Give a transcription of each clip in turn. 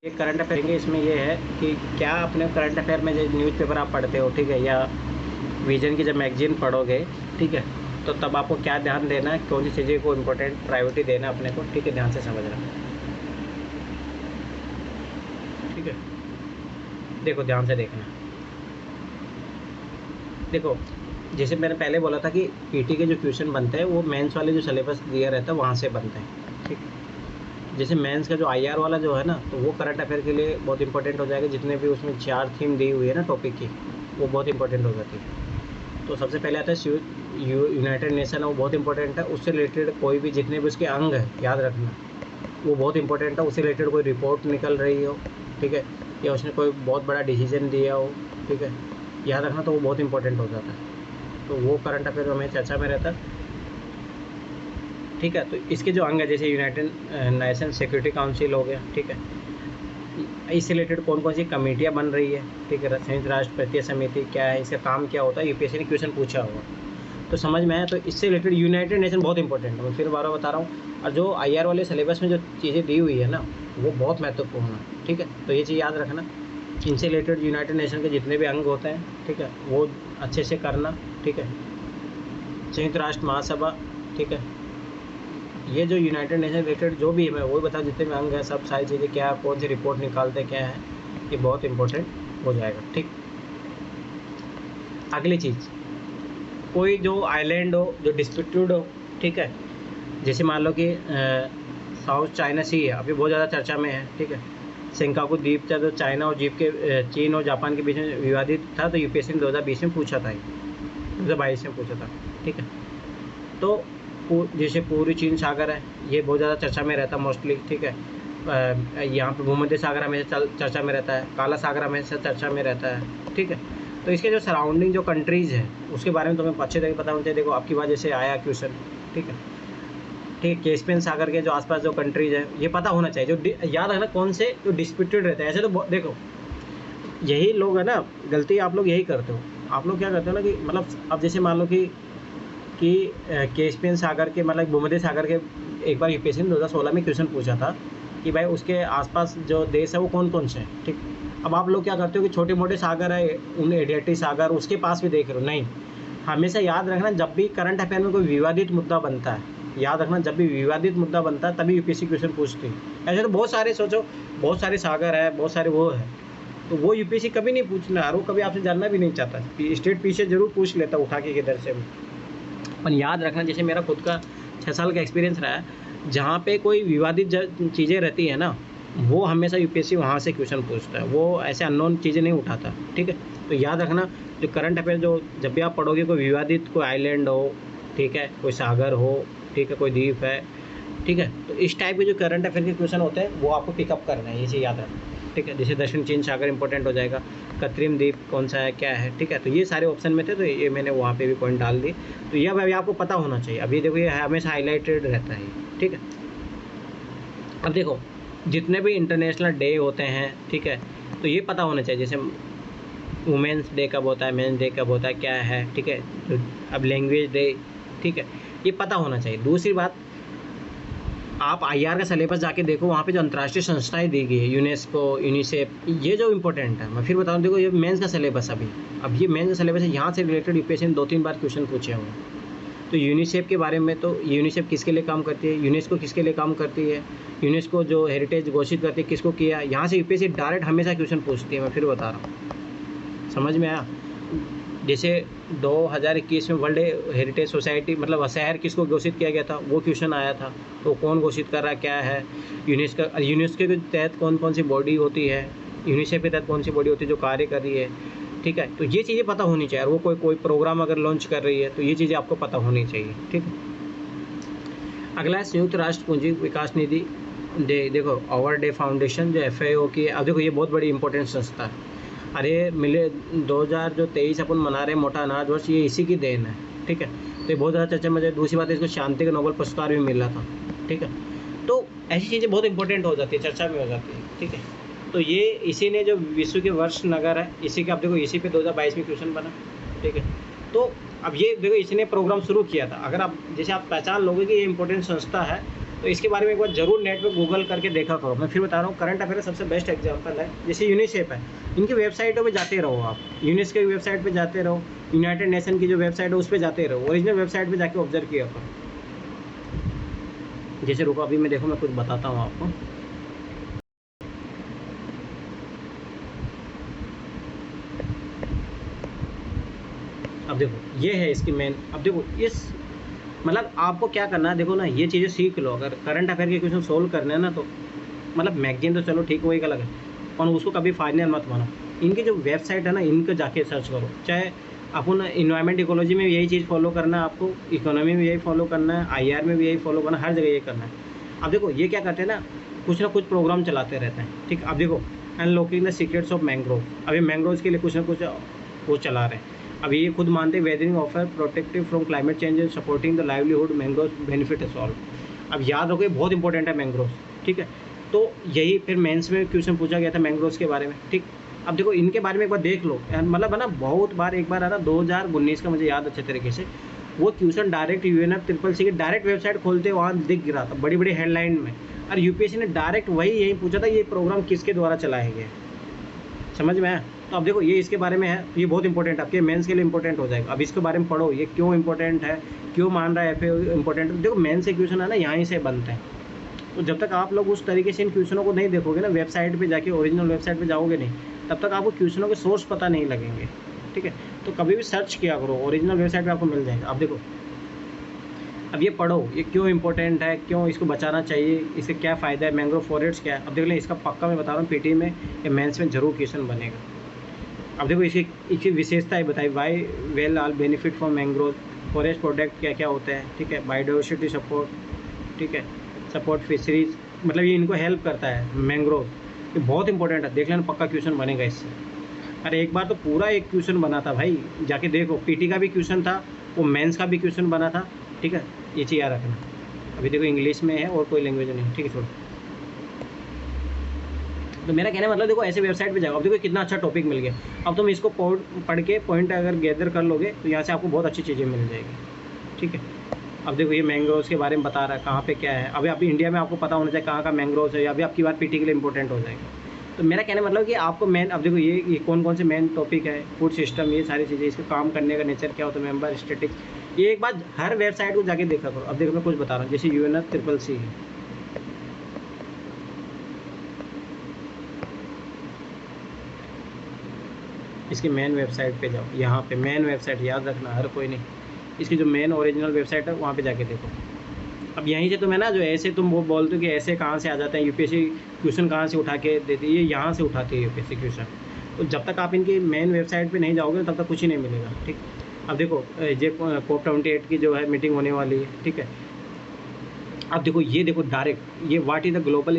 ये current affair के इसमें ये है कि क्या अपने करंट अफेयर में जो न्यूज़पेपर आप पढ़ते हो, ठीक है, या विजन की जब मैगजीन पढ़ोगे, ठीक है, तो तब आपको क्या ध्यान देना है, कौन सी चीज़ें को इम्पोर्टेंट प्रायोरिटी देना अपने को, ठीक है, ध्यान से समझना, ठीक है। देखो ध्यान से देखना। देखो जैसे मैंने पहले बोला था कि पीटी के जो क्वेश्चन बनते हैं वो मेंस वाले जो सिलेबस दिया रहता है वहाँ से बनते हैं, ठीक है। जैसे मेंस का जो आईआर वाला जो है ना, तो वो करंट अफेयर के लिए बहुत इंपॉर्टेंट हो जाएगा। जितने भी उसमें 4 थीम दी हुई है ना टॉपिक की, वो बहुत इंपॉर्टेंट हो जाती है। तो सबसे पहले आता है यूनाइटेड नेशन है, वो बहुत इंपॉर्टेंट है। उससे रिलेटेड कोई भी जितने भी उसके अंग है, याद रखना, वो बहुत इंपॉर्टेंट है। उससे रिलेटेड कोई रिपोर्ट निकल रही हो, ठीक है, या उसने कोई बहुत बड़ा डिसीजन दिया हो, ठीक है, याद रखना, तो वो बहुत इंपॉर्टेंट हो जाता है। तो वो करंट अफेयर में चर्चा में रहता है, ठीक है। तो इसके जो अंग है, जैसे यूनाइटेड नेशन सिक्योरिटी काउंसिल हो गया, ठीक है, इससे रिलेटेड कौन कौन सी कमेटियाँ बन रही है, ठीक है, संयुक्त राष्ट्र प्रतिनिधि समिति क्या है, इसका काम क्या होता है, यूपीएससी ने क्वेश्चन पूछा होगा, तो समझ में आया। तो इससे रिलेटेड यूनाइटेड नेशन बहुत इंपॉर्टेंट है, मैं फिर बार बता रहा हूँ। और जो आईआर वाले सिलेबस में जो चीज़ें दी हुई है ना, वो बहुत महत्वपूर्ण है, ठीक है। तो ये चीज़ याद रखना, इनसे रिलेटेड यूनाइटेड नेशन के जितने भी अंग होते हैं, ठीक है, वो अच्छे से करना, ठीक है। संयुक्त राष्ट्र महासभा, ठीक है, ये जो यूनाइटेड नेशन रिलेटेड जो भी है, मैं वही बता, जितने भी अंग हैं, सब सारी चीज़ें क्या, कौन सी रिपोर्ट निकालते क्या है, ये बहुत इंपॉर्टेंट हो जाएगा, ठीक। अगली चीज़, कोई जो आइलैंड हो, जो डिस्प्यूटेड हो, ठीक है, जैसे मान लो कि साउथ चाइना सी है, अभी बहुत ज़्यादा चर्चा में है, ठीक है। सेंकाकू द्वीप था, तो चाइना और चीन और जापान के बीच में विवादित था, तो यूपीएससी ने 2020 में पूछा था, 2022 में पूछा था, ठीक है। तो जैसे पूर्वी चीन सागर है, ये बहुत ज़्यादा चर्चा में रहता है मोस्टली, ठीक है। यहाँ पे भूमध्य सागर हमेशा चर्चा में रहता है, काला सागर हमेशा चर्चा में रहता है, ठीक है। तो इसके जो सराउंडिंग जो कंट्रीज़ है, उसके बारे में तुम्हें अच्छे तरीके पता होना चाहिए। देखो आपकी वजह से आया क्वेश्चन, ठीक है, ठीक है। कैस्पियन सागर के जो आसपास जो कंट्रीज़ है, ये पता होना चाहिए। जो याद रखना कौन से जो डिस्प्यूटेड रहते हैं, ऐसे तो देखो यही लोग है ना, गलती आप लोग यही करते हो। आप लोग क्या करते हो ना कि मतलब अब जैसे मान लो कि कैस्पियन सागर के मतलब भूमध्य सागर के एक बार यूपीएससी ने 2016 में क्वेश्चन पूछा था कि भाई उसके आसपास जो देश है वो कौन कौन से हैं, ठीक। अब आप लोग क्या करते हो कि छोटे मोटे सागर है, उन एडियाटिक सागर उसके पास भी देख रहे हो, नहीं। हमेशा याद रखना, जब भी करंट अफेयर में कोई विवादित मुद्दा बनता है, याद रखना, जब भी विवादित मुद्दा बनता है तभी यूपीएससी क्वेश्चन पूछती है। ऐसे तो बहुत सारे, सोचो बहुत सारे सागर है, बहुत सारे वो है, तो वो यूपीएससी कभी नहीं पूछना, और वो कभी आपसे जानना भी नहीं चाहता। स्टेट पीछे जरूर पूछ लेता उठा के किधर से भी। पर याद रखना, जैसे मेरा खुद का 6 साल का एक्सपीरियंस रहा है, जहाँ पे कोई विवादित चीज़ें रहती है ना, वो हमेशा यूपीएससी वहाँ से क्वेश्चन पूछता है, वो ऐसे अननोन चीज़ें नहीं उठाता, ठीक है। तो याद रखना, जो करंट अफेयर जो जब भी आप पढ़ोगे, कोई विवादित कोई आइलैंड हो, ठीक है, कोई सागर हो, ठीक है, कोई द्वीप है, ठीक है, तो इस टाइप के जो करंट अफेयर के क्वेश्चन होते हैं वो आपको पिकअप करना है, ये चीज़ याद रखना, ठीक है। जैसे दक्षिण चीन सागर इंपॉर्टेंट हो जाएगा, कृत्रिम द्वीप कौन सा है, क्या है, ठीक है। तो ये सारे ऑप्शन में थे, तो ये मैंने वहाँ पे भी पॉइंट डाल दी। तो ये अभी आपको पता होना चाहिए। अभी देखो ये हमेशा हाईलाइटेड रहता है, ठीक है। अब देखो जितने भी इंटरनेशनल डे होते हैं, ठीक है, तो ये पता होना चाहिए। जैसे वुमेंस डे कब होता है, मेंस डे कब होता है, क्या है, ठीक है। तो अब लैंग्वेज डे, ठीक है, ये पता होना चाहिए। दूसरी बात, आप आईआर का सिलेबस जाके देखो, वहाँ पे जो अंतर्राष्ट्रीय संस्थाएं दी गई है, यूनेस्को, यूनिसेफ, ये जो इंपॉर्टेंट है। मैं फिर बताऊँ, देखो ये मेंस का सिलेबस, अब ये मेंस का सिलेबस है, यहाँ से रिलेटेड यूपीएससी ने 2-3 बार क्वेश्चन पूछे हुए हैं। तो यूनिसेफ के बारे में, तो यूनिसेफ किसके लिए काम करती है, यूनेस्को किसके लिए काम करती है, यूनेस्को जो हेरिटेज घोषित करती है किसको किया, यहाँ से यूपीएससी डायरेक्ट हमेशा क्वेश्चन पूछती है। मैं फिर बता रहा हूँ, समझ में आया। जैसे 2021 में वर्ल्ड हेरिटेज सोसाइटी मतलब शहर किसको घोषित किया गया था, वो क्वेश्चन आया था। तो कौन घोषित कर रहा है, क्या है, यूनेस्को के तहत कौन कौन सी बॉडी होती है, यूनिसेफ के तहत कौन सी बॉडी होती है जो कार्य कर रही है, ठीक है। तो ये चीज़ें पता होनी चाहिए। और वो कोई प्रोग्राम अगर लॉन्च कर रही है, तो ये चीज़ें आपको पता होनी चाहिए, ठीक है। अगला है संयुक्त राष्ट्र पूंजी विकास निधि डे। देखो आवर डे फाउंडेशन जो FAO की है, अब देखो ये बहुत बड़ी इंपॉर्टेंट संस्था है। अरे मिले 2023 अपन मना रहे हैं मोटा अनाज वर्ष, ये इसी की देन है, ठीक है। तो ये बहुत ज़्यादा चर्चा में। दूसरी बात है, इसको शांति का नोबेल पुरस्कार भी मिला था, ठीक है। तो ऐसी चीज़ें बहुत इंपॉर्टेंट हो जाती है, चर्चा में हो जाती है, ठीक है। तो ये इसी ने जो विश्व के वर्ष नगर है, इसी के आप देखो इसी पे 2022 में क्वेश्चन बना, ठीक है। तो अब ये देखो इसने प्रोग्राम शुरू किया था। अगर आप जैसे आप पहचान लोगे कि ये इंपॉर्टेंट संस्था है, तो इसके बारे में एक बार जरूर नेट पे गूगल करके देखा करो। मैं फिर बता रहा हूँ, करंट अफेयर सबसे बेस्ट एग्जांपल है। जैसे यूनिसेफ है, इनकी वेबसाइटों पे जाते रहो आप, यूनिसेफ की वेबसाइट पे जाते रहो, यूनाइटेड नेशन की जो वेबसाइट है उस पर जाते रहो, ओरिजिनल वेबसाइट पे जाके ऑब्जर्व किया करो। जैसे रुको अभी मैं देखो मैं कुछ बताता हूँ आपको। अब देखो ये है इसकी मेन। अब देखो इस मतलब आपको क्या करना है, देखो ना ये चीज़ें सीख लो। अगर करंट अफेयर के क्वेश्चन सोल्व करने हैं ना, तो मतलब मैगजीन तो चलो ठीक, वो एक अलग है, और उसको कभी फाइनल मत मानो। इनकी जो वेबसाइट है ना, इनको जाके सर्च करो। चाहे अपन इन्वायरमेंट इकोलॉजी में भी यही चीज़ फॉलो करना है आपको, इकोनॉमी में यही फॉलो करना है, IR में भी यही फॉलो करना है, हर जगह ये करना है। अब देखो ये क्या करते हैं ना कुछ प्रोग्राम चलाते रहते हैं, ठीक। अब देखो unlocking the secrets of mangrove, अभी मैंग्रोव्स के लिए कुछ ना कुछ वो चला रहे हैं। अभी ये खुद मानते हैं weathering offer protective from climate change and supporting the livelihood mangrove benefit is all. अब याद रखो ये बहुत इंपॉर्टेंट है मैंग्रोव, ठीक है। तो यही फिर मेंस में क्वेश्चन पूछा गया था मैंग्रोव्स के बारे में, ठीक। अब देखो इनके बारे में एक बार देख लो, मतलब है ना बहुत बार, एक बार आया 2019 का, मुझे याद अच्छे तरीके से। वो क्वेश्चन डायरेक्ट UNFCCC की डायरेक्ट वेबसाइट खोलते वहाँ दिख गिरा था बड़ी बड़ी हेडलाइन में, और UPSC ने डायरेक्ट वही यही पूछा था ये प्रोग्राम किसके द्वारा चलाए गए, समझ में आया। तो अब देखो ये इसके बारे में है, ये बहुत इंपॉर्टेंट है आपके मेंस के लिए इंपॉर्टेंट हो जाएगा। अब इसके बारे में पढ़ो, ये क्यों इंपॉर्टेंट है, क्यों मान रहा है FA इंपॉर्टेंट है। देखो मेंस से क्वेश्चन है ना यहाँ से बनते हैं। तो जब तक आप लोग उस तरीके से इन क्वेश्चनों को नहीं देखोगे ना, वेबसाइट पे जाके ओरिजिनल वेबसाइट पे जाओगे नहीं, तब तक आपको क्वेश्चनों के सोर्स पता नहीं लगेंगे, ठीक है। तो कभी भी सर्च किया करो, ओरिजिनल वेबसाइट पे आपको मिल जाएगा। अब देखो अब ये पढ़ो, ये क्यों इंपॉर्टेंट है, क्यों इसको बचाना चाहिए, इससे क्या फ़ायदा है, मैंग्रोव फॉरेस्ट क्या है। अब देख लें इसका पक्का मैं बता रहा हूँ PT में या मेंस में जरूर क्वेश्चन बनेगा। अब देखो इसकी विशेषताएं बताई, why well all benefit from mangrove, forest product क्या क्या होते हैं, ठीक है, बायोडाइवर्सिटी सपोर्ट, ठीक है, सपोर्ट फिशरीज, मतलब ये इनको हेल्प करता है मैंग्रोव, ये बहुत इंपॉर्टेंट है। देख लेना पक्का क्वेश्चन बनेगा इससे। अरे एक बार तो पूरा एक क्वेश्चन बना था भाई, जाके देखो, PT का भी क्वेश्चन था, वो मेंस का भी क्वेश्चन बना था, ठीक है। ये चीज़ याद रखना। अभी देखो इंग्लिश में है और कोई लैंग्वेज नहीं, ठीक है छोड़ो। तो मेरा कहना मतलब देखो ऐसे वेबसाइट पे जाओ। अब देखो कितना अच्छा टॉपिक मिल गया। अब तुम इसको पढ़ के पॉइंट अगर गैदर कर लोगे तो यहाँ से आपको बहुत अच्छी चीज़ें मिल जाएगी, ठीक है। अब देखो ये मैंग्रोव्स के बारे में बता रहा है, कहाँ पे क्या है। अभी आप इंडिया में आपको पता होना चाहिए कहाँ का मैंग्रोव्स है, अभी आपकी बात PT के लिए इंपॉर्टेंट हो जाएगा। तो मेरा कहना मतलब कि आपको मेन, अब देखो ये कौन कौन से मेन टॉपिक है, फूड सिस्टम, ये सारी चीज़ें, इसके काम करने का नेचर क्या होता है, मेंबर स्टेटिक्स, ये एक बार हर वेबसाइट को जाके देखा करो। अब देखो मैं कुछ बता रहा हूँ, जैसे UNFCCC है, इसकी मेन वेबसाइट पे जाओ, यहाँ पे मेन वेबसाइट याद रखना, हर कोई नहीं, इसकी जो मेन ओरिजिनल वेबसाइट है वहाँ पे जाके देखो। अब यहीं से तुम्हें ना जो ऐसे तुम वो बोलते हो कि ऐसे कहाँ से आ जाते हैं UPSC क्वेश्चन, कहाँ से उठा के देती है, ये यहाँ से उठाती है UPSC क्वेश्चन। तो जब तक आप इनकी मेन वेबसाइट पे नहीं जाओगे तब तक कुछ ही नहीं मिलेगा, ठीक। अब देखो ये COP28 की जो है मीटिंग होने वाली है, ठीक है। अब देखो ये देखो डायरेक्ट ये व्हाट इज़ द ग्लोबल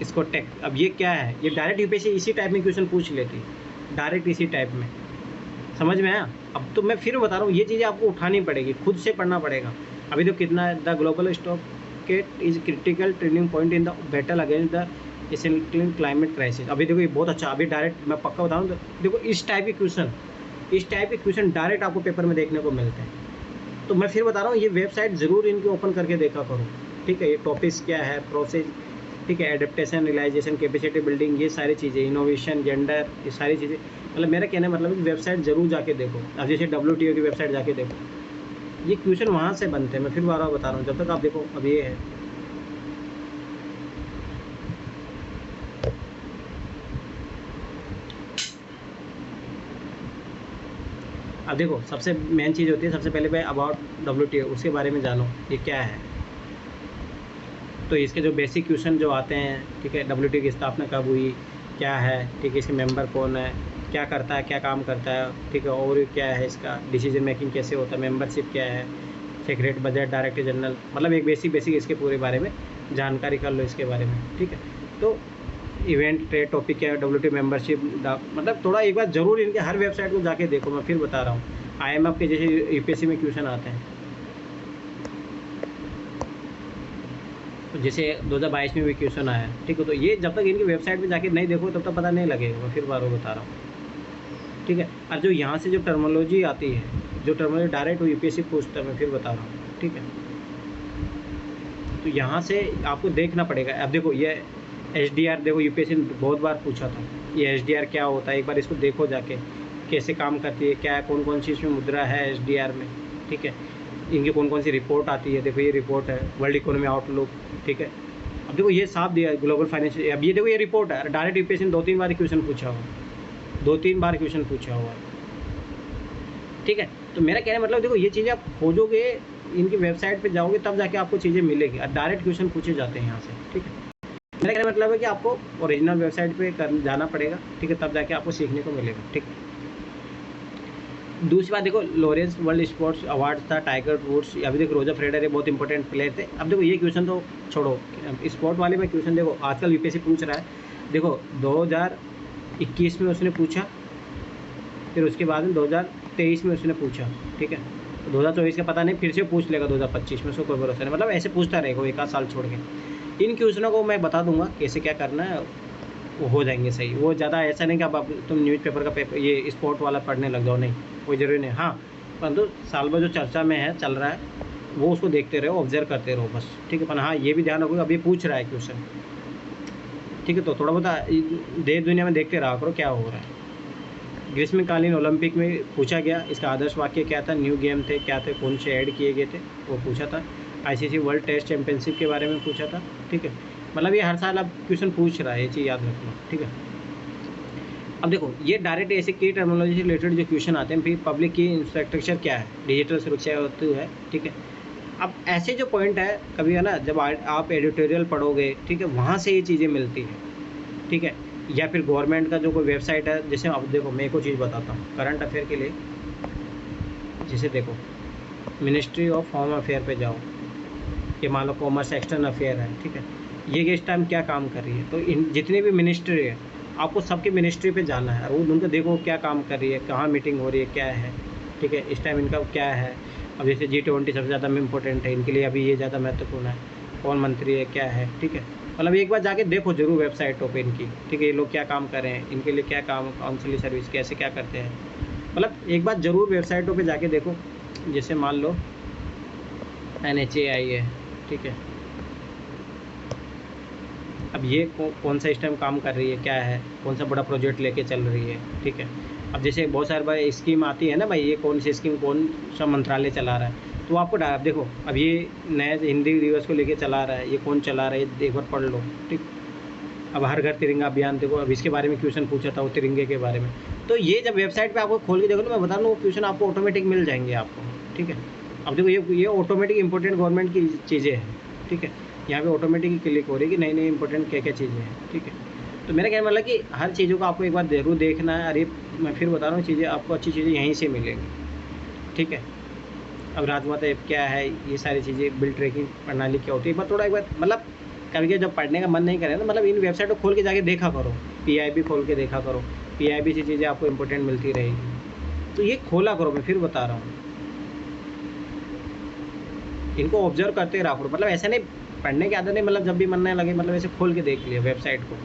इसको टेक, अब ये क्या है, ये डायरेक्ट UPSC इसी टाइप में क्वेश्चन पूछ लेती है, डायरेक्ट इसी टाइप में, समझ में आया। अब तो मैं फिर बता रहा हूँ, ये चीज़ें आपको उठानी पड़ेगी, खुद से पढ़ना पड़ेगा। अभी तो कितना है, the global stocktake is critical turning point in the battle against the essential climate crisis. अभी देखो ये बहुत अच्छा, अभी डायरेक्ट मैं पक्का बताऊँ तो देखो इस टाइप के क्वेश्चन डायरेक्ट आपको पेपर में देखने को मिलते हैं। तो मैं फिर बता रहा हूँ ये वेबसाइट ज़रूर इनकी ओपन करके देखा करो, ठीक है। ये टॉपिक्स क्या है, प्रोसेस, ठीक है, एडेप्टेशन, रियलाइजेशन, कैपेसिटी बिल्डिंग, ये सारी चीज़ें, इनोवेशन, जेंडर, ये सारी चीज़ें, मतलब मेरा कहना मतलब वेबसाइट ज़रूर जाके देखो। अब जैसे WTO की वेबसाइट जाके देखो, ये क्वेश्चन वहाँ से बनते हैं। मैं फिर बार बता रहा हूँ, जब तक आप देखो। अब ये है, अब देखो सबसे मेन चीज़ होती है, सबसे पहले भाई अबाउट WTO, उसके बारे में जानो ये क्या है। तो इसके जो बेसिक क्वेश्चन जो आते हैं, ठीक है, WTO की स्थापना कब हुई, क्या है, ठीक है, इसके मेंबर कौन है, क्या करता है, क्या काम करता है, ठीक है, और क्या है इसका डिसीजन मेकिंग कैसे होता है, मेंबरशिप क्या है, सेक्रेट बजट, डायरेक्टर जनरल, मतलब एक बेसिक इसके पूरे बारे में जानकारी कर लो इसके बारे में, ठीक है। तो इवेंट ट्रेड टॉपिक क्या है, WTO मेंबरशिप, मतलब थोड़ा एक बार ज़रूर इनके हर वेबसाइट को जाके देखो। मैं फिर बता रहा हूँ, IMF के जैसे UPSC में क्वेश्चन आते हैं, तो जैसे 2022 में भी क्वेश्चन आया, ठीक है। तो ये जब तक इनकी वेबसाइट पे जाके नहीं देखो तब तक पता नहीं लगेगा। मैं फिर बार बता रहा हूँ, ठीक है। और जो यहाँ से जो टर्मोलॉजी आती है, जो टर्मोलॉजी डायरेक्ट UPSC पूछता है, मैं फिर बता रहा हूँ, ठीक है। तो यहाँ से आपको देखना पड़ेगा। अब देखो ये HDR देखो यूपीएससी ने बहुत बार पूछा था, ये HDR क्या होता है, एक बार इसको देखो जाके कैसे काम करती है, क्या कौन कौन सी इसमें मुद्रा है HDR में, ठीक है, इनकी कौन कौन सी रिपोर्ट आती है। देखो ये रिपोर्ट है वर्ल्ड इकोनॉमी आउटलुक, ठीक है। अब देखो ये साफ दिया है ग्लोबल फाइनेंशियल, अब ये देखो ये रिपोर्ट है, डायरेक्ट यूपीएससी ने 2-3 बार क्वेश्चन पूछा हुआ, 2-3 बार क्वेश्चन पूछा हुआ है, ठीक है। तो मेरा कहने मतलब देखो ये चीज़ें आप खोजोगे, इनकी वेबसाइट पे जाओगे तब जाके आपको चीज़ें मिलेगी, और डायरेक्ट क्वेश्चन पूछे जाते हैं यहाँ से, ठीक है। मेरा कहने मतलब है कि आपको ओरिजिनल वेबसाइट पे जाना पड़ेगा, ठीक है, तब जाके आपको सीखने को मिलेगा, ठीक। दूसरी बात देखो लॉरेंस वर्ल्ड स्पोर्ट्स अवार्ड था, टाइगर वुड्स, अभी देखो रोजर फेडरर ये बहुत इंपॉर्टेंट प्लेयर थे। अब देखो ये क्वेश्चन तो छोड़ो, स्पोर्ट वाले में क्वेश्चन देखो आजकल यूपीएससी पूछ रहा है। देखो 2021 में उसने पूछा, फिर उसके बाद में 2023 में उसने पूछा, ठीक है। 2024 का पता नहीं, फिर से पूछ लेगा 2025 में, उसको कोई भरोसा नहीं, मतलब ऐसे पूछता रहेगा एक आध साल छोड़ के। इन क्वेश्चनों को मैं बता दूंगा कैसे क्या करना है, वो हो जाएंगे सही। वो ज़्यादा ऐसा नहीं कि अब तुम न्यूज़पेपर का पेपर ये स्पोर्ट वाला पढ़ने लग जाओ, नहीं, कोई ज़रूरी नहीं। हाँ, परंतु साल भर जो चर्चा में है, चल रहा है, वो उसको देखते रहो, ऑब्जर्व करते रहो बस, ठीक है। पर हाँ ये भी ध्यान रखो अभी पूछ रहा है क्वेश्चन, ठीक है, तो थोड़ा बहुत देश दुनिया में देखते रहा करो क्या हो रहा है। ग्रीष्मकालीन ओलंपिक में पूछा गया, इसका आदर्श वाक्य क्या था, न्यू गेम थे, क्या थे, कौन से ऐड किए गए थे, वो पूछा था। ICC वर्ल्ड टेस्ट चैंपियनशिप के बारे में पूछा था, ठीक है। मतलब ये हर साल अब क्वेश्चन पूछ रहा है, ये चीज़ याद रखना, ठीक है। अब देखो ये डायरेक्ट ऐसे की टर्मिनोलॉजी से रिलेटेड जो क्वेश्चन आते हैं, फिर पब्लिक की इंफ्रास्ट्रक्चर क्या है, डिजिटल सुरक्षा होती है, ठीक है। अब ऐसे जो पॉइंट है कभी है ना, जब आप एडिटोरियल पढ़ोगे, ठीक है, वहाँ से ये चीज़ें मिलती हैं, ठीक है। या फिर गवर्नमेंट का जो कोई वेबसाइट है, जैसे अब देखो मैं एक चीज़ बताता हूँ करंट अफेयर के लिए, जैसे देखो मिनिस्ट्री ऑफ होम अफेयर पे जाओ, ये मान लो कॉमर्स एक्सटर्नल अफेयर है, ठीक है, ये इस टाइम क्या काम कर रही है। तो इन जितने भी मिनिस्ट्री है आपको सबके मिनिस्ट्री पे जाना है, और वो उनको देखो क्या काम कर रही है, कहाँ मीटिंग हो रही है, क्या है, ठीक है, इस टाइम इनका क्या है। अब जैसे G20 सबसे ज़्यादा इम्पोर्टेंट है इनके लिए, अभी ये ज़्यादा महत्वपूर्ण है, कौन मंत्री है, क्या है, ठीक है। मतलब एक बार जाके देखो जरूर वेबसाइटों पे इनकी, ठीक है, ये लोग क्या काम कर रहे हैं, इनके लिए क्या काम, काउंसिलिंग सर्विस कैसे क्या करते हैं, मतलब एक बार ज़रूर वेबसाइटों पे जाके देखो। जैसे मान लो NHAI है, ठीक है, अब ये कौन सा इस टाइम काम कर रही है, क्या है, कौन सा बड़ा प्रोजेक्ट लेके चल रही है, ठीक है। अब जैसे बहुत सारे भाई स्कीम आती है ना भाई, ये कौन सी स्कीम कौन सा मंत्रालय चला रहा है, तो आपको देखो अब ये नया हिंदी दिवस को लेके चला रहा है, ये कौन चला रहा है, एक बार पढ़ लो, ठीक। अब हर घर तिरंगा अभियान देखो, अब इसके बारे में क्वेश्चन पूछा था वो तिरंगे के बारे में। तो ये जब वेबसाइट पे आपको खोल के देखो ना, मैं बता दूँ वो क्वेश्चन आपको ऑटोमेटिक मिल जाएंगे आपको, ठीक है। अब देखो ये ऑटोमेटिक इंपॉर्टेंट गवर्नमेंट की चीज़ें हैं, ठीक है, यहाँ पे ऑटोमेटिक क्लिक हो रही है कि नई नई इंपॉर्टेंट क्या क्या चीज़ें हैं, ठीक है। तो मेरा कहना मतलब कि हर चीज़ों को आपको एक बार ज़रूर देखना है। अरे मैं फिर बता रहा हूँ चीज़ें आपको अच्छी चीज़ें यहीं से मिलेंगी, ठीक है। अब राजमाता ऐप क्या है, ये सारी चीज़ें, बिल ट्रैकिंग प्रणाली क्या होती है, एक बार मतलब करके जब पढ़ने का मन नहीं करे ना, मतलब इन वेबसाइट को खोल के जाके देखा करो, PIB खोल के देखा करो, PIB से चीज़ें आपको इंपॉर्टेंट मिलती रहेगी, तो ये खोला करो, मैं फिर बता रहा हूँ, इनको ऑब्जर्व करते रहा करो। मतलब ऐसा नहीं पढ़ने की आदत नहीं, मतलब जब भी मन नहीं लगे मतलब ऐसे खोल के देख लिया वेबसाइट को,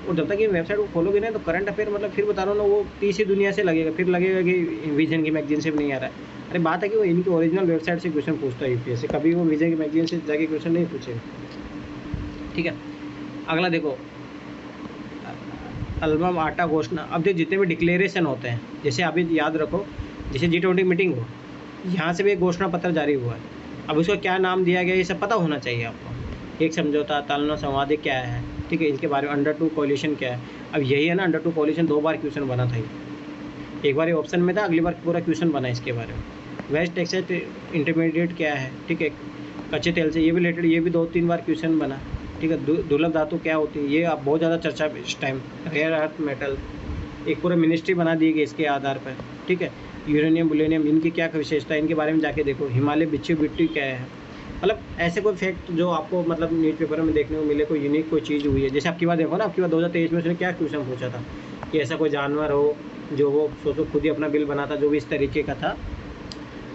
और जब तक ये वेबसाइट को खोलोगे ना तो करंट अफेयर मतलब फिर बता रहा हूँ ना, वो तीसरी दुनिया से लगेगा, फिर लगेगा कि विजन की मैगजीन से भी नहीं आ रहा है। अरे बात है कि वो इनकी ओरिजिनल वेबसाइट से क्वेश्चन पूछता है यूपीएससी, कभी वो विजन की मैगजीन से जाके क्वेश्चन नहीं पूछेगा, ठीक है। अगला देखो एल्बम आटा घोषणा। अब जो जितने भी डिक्लेरेशन होते हैं, जैसे अभी याद रखो, जैसे G20 मीटिंग हो, यहाँ से भी एक घोषणा पत्र जारी हुआ है, अब उसको क्या नाम दिया गया ये सब पता होना चाहिए आपको। एक समझौता, तालना, संवाद क्या है, ठीक है, इसके बारे में अंडर 2 कोalition क्या है। अब यही है ना, अंडर 2 कोalition 2 बार क्वेश्चन बना था, एक बार ये ऑप्शन में था, अगली बार पूरा क्वेश्चन बना इसके बारे में। वेस्ट टेक्सास इंटरमीडिएट क्या है, ठीक है, कच्चे तेल से ये भी रिलेटेड, ये भी 2-3 बार क्वेश्चन बना, ठीक है। दुर्लभ धातु क्या होती है, ये अब बहुत ज़्यादा चर्चा इस टाइम। रेयर अर्थ मेटल, एक पूरा मिनिस्ट्री बना दी गई इसके आधार पर, ठीक है। यूरेनियम, बुलेनियम, इनकी क्या विशेषता है, इनके बारे में जाके देखो। हिमालय बिच्छू मिट्टी क्या है, मतलब ऐसे कोई फैक्ट जो आपको मतलब न्यूज़पेपर में देखने को मिले, कोई यूनिक कोई चीज़ हुई है। जैसे आपकी बात देखो ना, आपकी बात 2023 में उसने क्या क्वेश्चन पूछा था कि ऐसा कोई जानवर हो जो वो सोचो खुद ही अपना बिल बनाता, जो भी इस तरीके का था,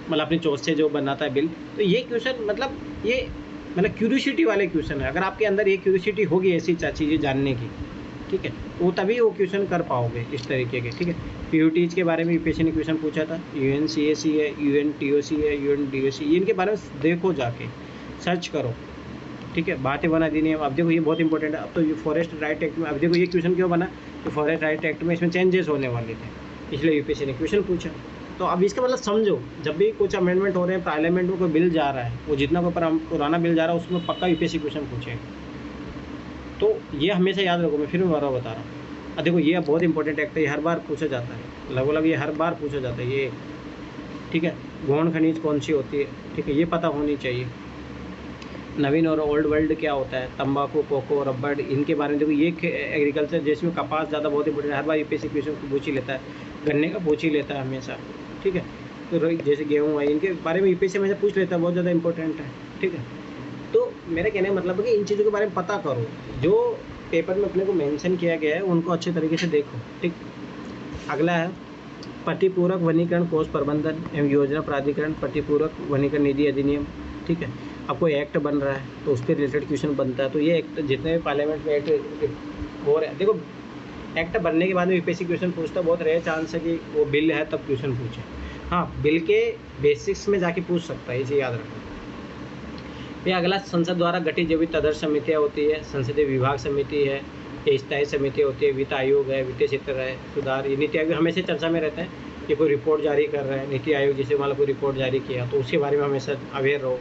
मतलब अपनी चोट से जो बनाता है बिल। तो ये क्वेश्चन मतलब क्यूरियोसिटी वाले क्वेश्चन है। अगर आपके अंदर ये क्यूरियोसिटी होगी ऐसी चीज़ें जानने की, ठीक है, वो तभी वो क्वेश्चन कर पाओगे इस तरीके के, ठीक है। PUTs के बारे में यूपीएससी ने क्वेश्चन पूछा था, UNCAC है, UNTOC है, UNDOC, इनके बारे में देखो, जाके सर्च करो, ठीक है, भारतीय वन अधिनियम। अब देखो ये बहुत इंपॉर्टेंट है। अब तो ये फॉरेस्ट राइट एक्ट में, अब देखो ये क्वेश्चन क्यों बना, तो फॉरेस्ट राइट एक्ट में इसमें चेंजेस होने वाले थे, इसलिए यूपीएससी ने क्वेश्चन पूछा। तो अब इसका मतलब समझो, जब भी कुछ अमेंडमेंट हो रहे हैं, पार्लियामेंट में कोई बिल जा रहा है, वो जितना कोई पुराना बिल जा रहा है उसमें पक्का यूपीएससी क्वेश्चन पूछेगा। तो ये हमेशा याद रखो, मैं फिर दोबारा बता रहा हूँ। अब देखो ये बहुत इंपॉर्टेंट एक्ट है, ये हर बार पूछा जाता है, लगभग ये हर बार पूछा जाता है ये, ठीक है। गौण खनिज कौन सी होती है, ठीक है, ये पता होनी चाहिए। नवीन और ओल्ड वर्ल्ड क्या होता है, तंबाकू, कोको, रबड़, इनके बारे में देखो। ये एग्रीकल्चर जिसमें कपास ज़्यादा बहुत इंपॉर्टेंट है, हर बार यूपीएससी क्वेश्चन पूछ ही लेता है। गन्ने का पूछ ही लेता है हमेशा, ठीक है। तो जैसे गेहूँ है, इनके बारे में यूपीएससी हमेशा पूछ लेता है, बहुत ज़्यादा इंपॉर्टेंट है, ठीक है। तो मेरा कहने का मतलब है कि इन चीज़ों के बारे में पता करो, जो पेपर में अपने को मेंशन किया गया है उनको अच्छे तरीके से देखो, ठीक। अगला है प्रतिपूरक वनीकरण कोष प्रबंधन एवं योजना प्राधिकरण, प्रतिपूरक वनीकरण निधि अधिनियम, ठीक है। अब कोई एक्ट बन रहा है तो उसके रिलेटेड क्वेश्चन बनता है। तो ये एक्ट जितने भी पार्लियामेंट में एक्ट हो रहे हैं, देखो एक्ट बनने के बाद में यूपीएससी क्वेश्चन पूछता, बहुत रेयर चांस है कि वो बिल है तब क्वेश्चन पूछे। हाँ, बिल के बेसिक्स में जाके पूछ सकता है, इसे याद रखना। फिर अगला संसद द्वारा गठित जो भी तदर्थ समितियाँ होती है, संसदीय विभाग समिति है, स्थायी समिति होती है, वित्त आयोग है, वित्तीय क्षेत्र है, सुधार, ये नीति आयोग हमेशा चर्चा में रहता है कि कोई रिपोर्ट जारी कर रहा है, नीति आयोग जैसे मान लो कोई रिपोर्ट जारी किया तो उसके बारे में हमेशा अवेयर रहो,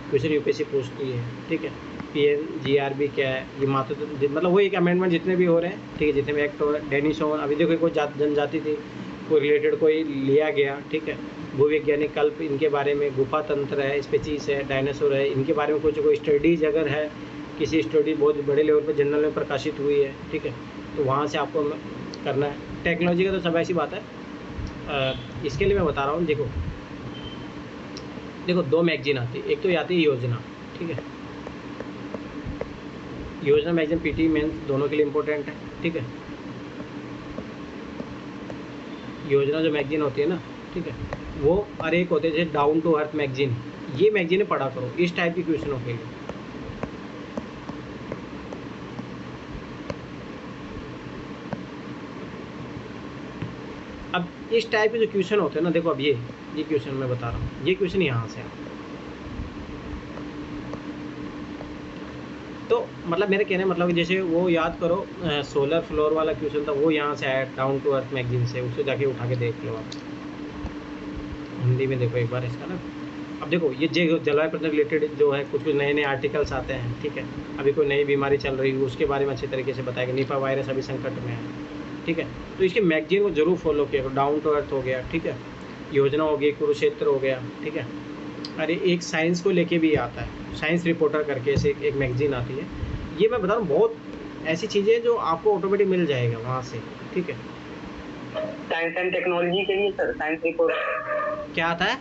क्वेश्चन यूपीएससी पूछती है, ठीक है। पीएनजीआरबी क्या है, ये मतलब वो एक अमेंडमेंट जितने भी हो रहे हैं, ठीक है, जितने भी एक्ट हो रहे हैं, डेनिस ओवन, अभी देखो कोई जनजाति थी, कोई रिलेटेड कोई लिया गया, ठीक है। भूवैज्ञानिक कल्प, इनके बारे में, गुफा तंत्र है, स्पीसीज है, डायनासोर है, इनके बारे में कुछ कोई स्टडीज अगर है, किसी स्टडी बहुत बड़े लेवल पर जर्नल में प्रकाशित हुई है, ठीक है, तो वहाँ से आपको करना है। टेक्नोलॉजी का तो सब ऐसी बात है, इसके लिए मैं बता रहा हूँ। देखो दो मैगजीन आती है, एक तो आती है योजना, ठीक है। योजना मैगजीन पीटी मेंस दोनों के लिए इम्पोर्टेंट है, ठीक है। योजना जो मैगजीन होती है ना, ठीक है, वो और एक होते हैं जैसे डाउन टू अर्थ मैगजीन, ये मैगजीन पढ़ा करो इस टाइप की क्वेश्चनों के लिए। अब इस टाइप के जो क्वेश्चन होते हैं ना, देखो अब ये क्वेश्चन मैं बता रहा हूँ, ये क्वेश्चन यहाँ से आता है। तो मतलब मेरे कहने मतलब जैसे वो याद करो, सोलर फ्लोर वाला क्वेश्चन था, वो यहाँ से आया डाउन टू अर्थ मैगजीन से, उससे जाके उठा के देख लो आप, हिंदी में देखो एक बार इसका ना। अब देखो ये जलवायु परिवर्तन रिलेटेड जो है कुछ नए नए आर्टिकल्स आते हैं, ठीक है। अभी कोई नई बीमारी चल रही है उसके बारे में अच्छे तरीके से बताएगा, निपा वायरस अभी संकट में है, ठीक है। तो इसके मैगजीन को जरूर फॉलो किया करो। डाउन टू अर्थ हो गया, ठीक है, योजना हो गई, कुरुक्षेत्र हो गया, ठीक है। अरे एक साइंस को लेके भी आता है, साइंस रिपोर्टर करके ऐसे एक मैगजीन आती है, ये मैं बता रहा हूँ, बहुत ऐसी चीज़ें जो आपको ऑटोमेटिक मिल जाएगा वहाँ से, ठीक है। साइंस एंड टेक्नोलॉजी के लिए सर साइंस रिपोर्ट क्या आता है,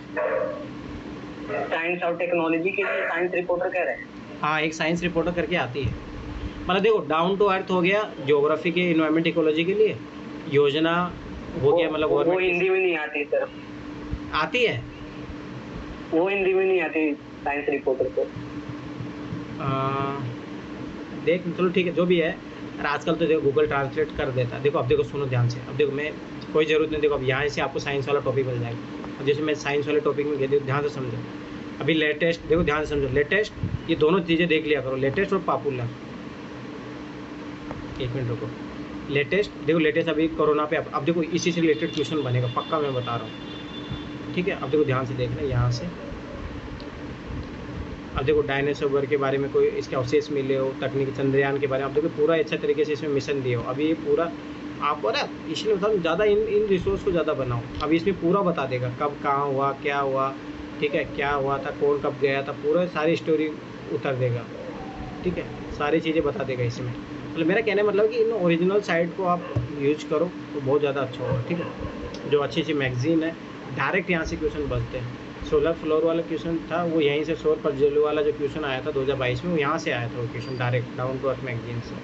साइंस और टेक्नोलॉजी के लिए साइंस रिपोर्टर कह रहे हैं। हाँ, एक साइंस रिपोर्टर करके आती है। मतलब देखो डाउन टू अर्थ हो गया ज्योग्राफी के, इन्वायरमेंट इकोलॉजी के लिए, योजना हो गया मतलब वो हिंदी में नहीं आती सर, आती है वो हिंदी में नहीं आती साइंस रिपोर्टर को। देख चलो ठीक है, जो भी है, और आजकल तो देखो गूगल ट्रांसलेट कर देता है। देखो अब देखो सुनो ध्यान से, अब देखो मैं कोई ज़रूरत नहीं, देखो अब यहाँ से आपको साइंस वाला टॉपिक मिल जाएगा। अब जैसे मैं साइंस वाले टॉपिक में गया, ध्यान से समझो, अभी लेटेस्ट देखो, ध्यान से समझो, लेटेस्ट, ये दोनों चीज़ें देख लिया करो, लेटेस्ट और पॉपुलर। एक मिनट रुको, लेटेस्ट देखो, लेटेस्ट अभी कोरोना पे, अब देखो इसी से रिलेटेड क्वेश्चन बनेगा पक्का, मैं बता रहा हूँ, ठीक है। अब देखो ध्यान से देखना यहाँ से, अब देखो डायनासोर के बारे में कोई इसके अवशेष मिले हो, तकनीकी चंद्रयान के बारे में, अब देखो पूरा अच्छा तरीके से इसमें मिशन दिए हो। अभी ये पूरा आपको ना, इसलिए बता ज़्यादा इन रिसोर्स को ज़्यादा बनाओ। अब इसमें पूरा बता देगा कब कहाँ हुआ, क्या हुआ, ठीक है, क्या हुआ था, कौन कब गया था, पूरा सारी स्टोरी उतर देगा, ठीक है, सारी चीज़ें बता देगा इसमें। मतलब मेरा कहने मतलब कि इन ओरिजिनल साइट को आप यूज करो तो बहुत ज़्यादा अच्छा होगा, ठीक है। जो अच्छी अच्छी मैगजीन है, डायरेक्ट यहाँ से क्वेश्चन बचते हैं। सोलर फ्लोर वाला क्वेश्चन था वो यहीं से, सौर प्रज्वल वाला जो क्वेश्चन आया था 2022 में, वो यहाँ से आया था, वो question direct down to earth magazine से,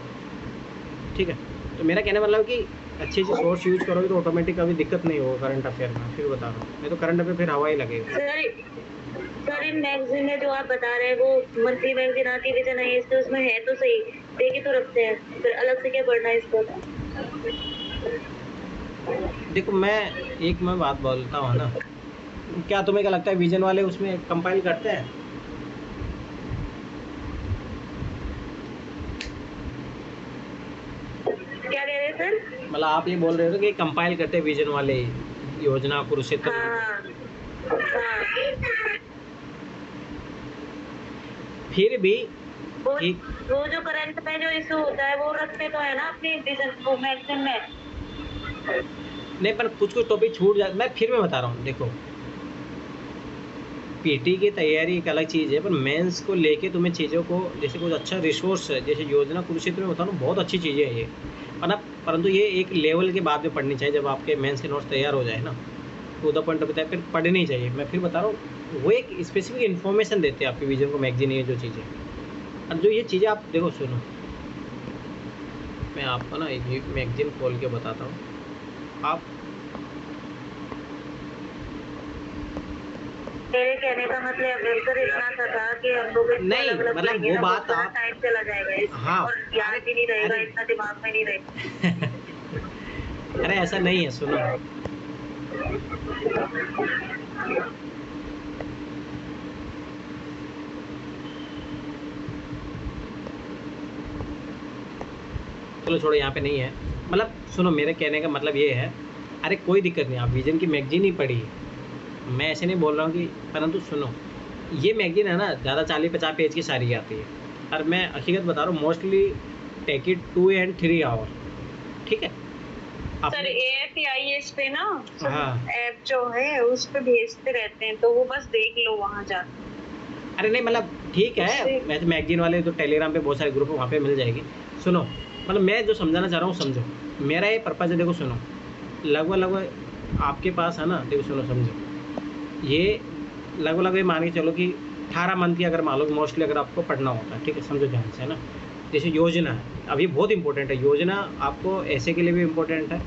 ठीक है। तो मेरा कहने मतलब कि अच्छी अच्छी सोर्स यूज करोगे तो ऑटोमेटिक कभी दिक्कत नहीं होगा करंट अफेयर में। फिर बता रहा हूँ, नहीं तो करंट अफेयर फिर हवा ही लगेगा। सर इन मैगजीन में जो आप बता रहे हैं वो मंथली मैगजीन आती है नहीं है, इसके उसमें है तो सही, देखे तो रखते हैं, फिर अलग से क्या पढ़ना है इसको। देखो मैं बात बोलता हूँ ना, क्या तुम्हें क्या लगता है विजन वाले उसमें कंपाइल करते हैं? मतलब आप ये बोल रहे हो कि कंपाइल करते हैं विजन वाले योजना कुरुक्षेत्र। हाँ हाँ। फिर भी वो ठीक। वो जो करंट में जो इशू होता है वो रखते तो है ना अपने विजन वो मैगजीन में। नहीं, पर कुछ कुछ टॉपिक छूट जाते। मैं फिर मैं बता रहा हूँ, देखो पीटी की तैयारी एक अलग चीज़ है, पर मेंस को लेके तुम्हें चीज़ों को, जैसे कुछ अच्छा रिसोर्स है जैसे योजना कुरुक्षेत्र में बता रहा हूँ, बहुत अच्छी चीज़ें है ये, परंतु ये एक लेवल के बाद में पढ़नी चाहिए। जब आपके मेंस के नोट्स तैयार हो जाए ना, टू द पॉइंट ऑफ फिर पढ़नी चाहिए। मैं फिर बता रहा हूँ, वो एक स्पेसिफिक इन्फॉर्मेशन देते हैं आपके विजन को, मैगजीन, ये जो चीज़ें। और जो ये चीज़ें आप देखो, सुनो, मैं आपको ना एक मैगजीन खोल के बताता हूँ। आप मेरे कहने का मतलब मिलकर इतना सा था कि हम लोग इसको नहीं, अलग-अलग मतलब पढ़ेंगे वो ना, बात बहुत आप, टाइम चला जाएगा इसमें हाँ, और याद भी नहीं रहेगा, अरे इतना दिमाग में नहीं रहेगा। अरे ऐसा नहीं है, सुनो, चलो छोड़ो, यहाँ पे नहीं है। मतलब सुनो, मेरे कहने का मतलब ये है, अरे कोई दिक्कत नहीं, आप विजन की मैगजीन ही पढ़िए, मैं ऐसे नहीं बोल रहा हूँ कि, परंतु सुनो, ये मैगजीन है ना, ज़्यादा 40-50 पेज की सारी आती है, और मैं हकीकत बता रहा हूँ, mostly take it 2 and 3 hour, ठीक है। सर आपने AFIS पे ना हाँ, ऐप जो है उस पे भेजते रहते हैं, तो वो बस देख लो वहाँ जाके। अरे नहीं, मतलब ठीक है, उससे मैं तो मैगजीन वाले तो टेलीग्राम पे बहुत सारे ग्रुप है, वहाँ पे मिल जाएगी। सुनो, मतलब मैं जो समझाना चाह रहा हूँ समझो, मेरा ये पर्पज़ है, देखो सुनो, लगभग आपके पास है ना, देखो सुनो समझो, ये लगभग ये मान के चलो कि 18 मंथ की अगर मान लो, मोस्टली अगर आपको पढ़ना होता है, ठीक है, समझो ध्यान से, है ना। जैसे योजना है, अब ये बहुत इंपॉर्टेंट है, योजना आपको ऐसे के लिए भी इम्पोर्टेंट है,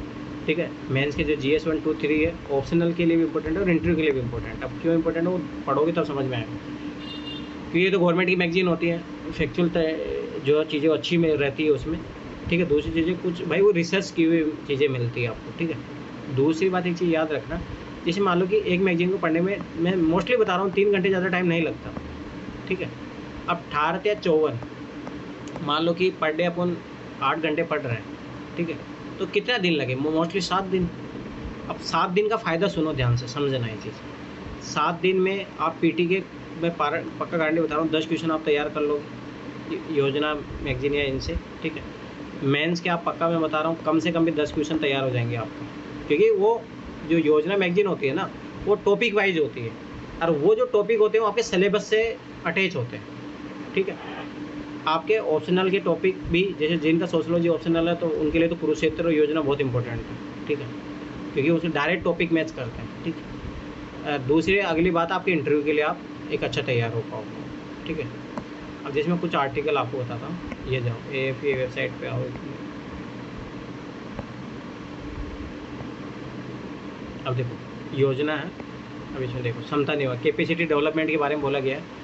ठीक है, मेंस के जो GS 1 2 3 है, ऑप्शनल के लिए भी इम्पोर्टेंट है और इंटरव्यू के लिए भी इम्पोर्टेंट है। अब क्यों इंपॉर्टेंट है, वो पढ़ोगे तब समझ में आएगा, क्योंकि ये तो गवर्नमेंट की मैगजीन होती है, फैक्चुअल जो चीज़ें अच्छी में रहती है उसमें, ठीक है। दूसरी चीज़ें कुछ भाई वो रिसर्च की हुई चीज़ें मिलती है आपको, ठीक है। दूसरी बात, एक चीज़ याद रखना, जैसे मान लो कि एक मैगजीन को पढ़ने में, मैं मोस्टली बता रहा हूँ, 3 घंटे ज़्यादा टाइम नहीं लगता, ठीक है। अब 18 या 54, मान लो कि पर डे अपन 8 घंटे पढ़ रहे हैं, ठीक है, तो कितना दिन लगे, मोस्टली 7 दिन। अब 7 दिन का फ़ायदा सुनो ध्यान से, समझना ये चीज़। 7 दिन में आप पीटी के, मैं पक्का गारंटी बता रहा हूँ, 10 क्वेश्चन आप तैयार कर लोगे योजना मैगजीन या इनसे, ठीक है। मेंस के आप पक्का, मैं बता रहा हूँ, कम से कम भी 10 क्वेश्चन तैयार हो जाएंगे आपके, क्योंकि वो जो योजना मैगजीन होती है ना, वो टॉपिक वाइज होती है, और वो जो टॉपिक होते हैं वो आपके सिलेबस से अटैच होते हैं, ठीक है। आपके ऑप्शनल के टॉपिक भी, जैसे जिनका सोशोलॉजी ऑप्शनल है, तो उनके लिए तो कुरुक्षेत्र योजना बहुत इंपॉर्टेंट है, ठीक है, क्योंकि उसमें डायरेक्ट टॉपिक मैच करते हैं, ठीक है। दूसरी अगली बात, आपके इंटरव्यू के लिए आप एक अच्छा तैयार हो पाओगे, ठीक है। अब जैसे मैं कुछ आर्टिकल आपको बताता हूँ, ये जाओ AFE वेबसाइट पे आओ, अब देखो योजना है, अब इसमें देखो समता निवारण, कैपेसिटी डेवलपमेंट के बारे में बोला गया है।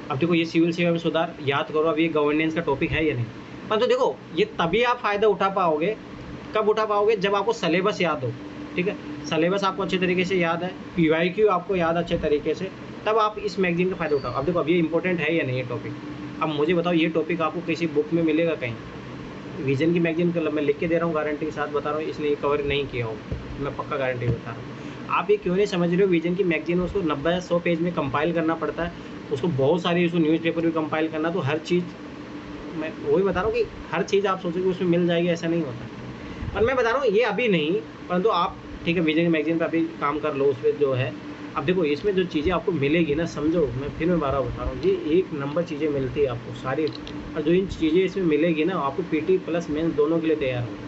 अब देखो ये सिविल सेवा में सुधार, याद करो, अब ये गवर्नेंस का टॉपिक है या नहीं, पर तो देखो ये तभी आप फ़ायदा उठा पाओगे, कब उठा पाओगे, जब आपको सिलेबस याद हो, ठीक है। सिलेबस आपको अच्छे तरीके से याद है, PYQ आपको याद अच्छे तरीके से, तब आप इस मैगजीन का फ़ायदा उठाओ। अब देखो, अब ये इंपॉर्टेंट है या नहीं ये टॉपिक, अब मुझे बताओ, ये टॉपिक आपको किसी बुक में मिलेगा कहीं? विजन की मैगजीन का मैं लिख के दे रहा हूँ, गारंटी के साथ बता रहा हूँ, इसलिए कवर नहीं किया हो, मैं पक्का गारंटी बता रहा हूँ। आप ये क्यों नहीं समझ रहे हो, विजन की मैगजीन उसको 90-100 पेज में कंपाइल करना पड़ता है, उसको बहुत सारी, उसको न्यूज़पेपर भी कंपाइल करना, तो हर चीज़, मैं वही बता रहा हूँ कि हर चीज़ आप सोचोगे उसमें मिल जाएगी, ऐसा नहीं होता। पर मैं बता रहा हूँ ये अभी नहीं, परंतु आप, ठीक है, विजन की मैगजीन पर अभी काम कर लो, उस पर जो है। अब देखो इसमें जो चीज़ें आपको मिलेगी ना, समझो, मैं फिर मैं बारह बता रहा हूँ, ये एक नंबर चीज़ें मिलती है आपको सारी, और जो इन चीज़ें इसमें मिलेगी ना, आपको PT प्लस मेंस दोनों के लिए तैयार हो।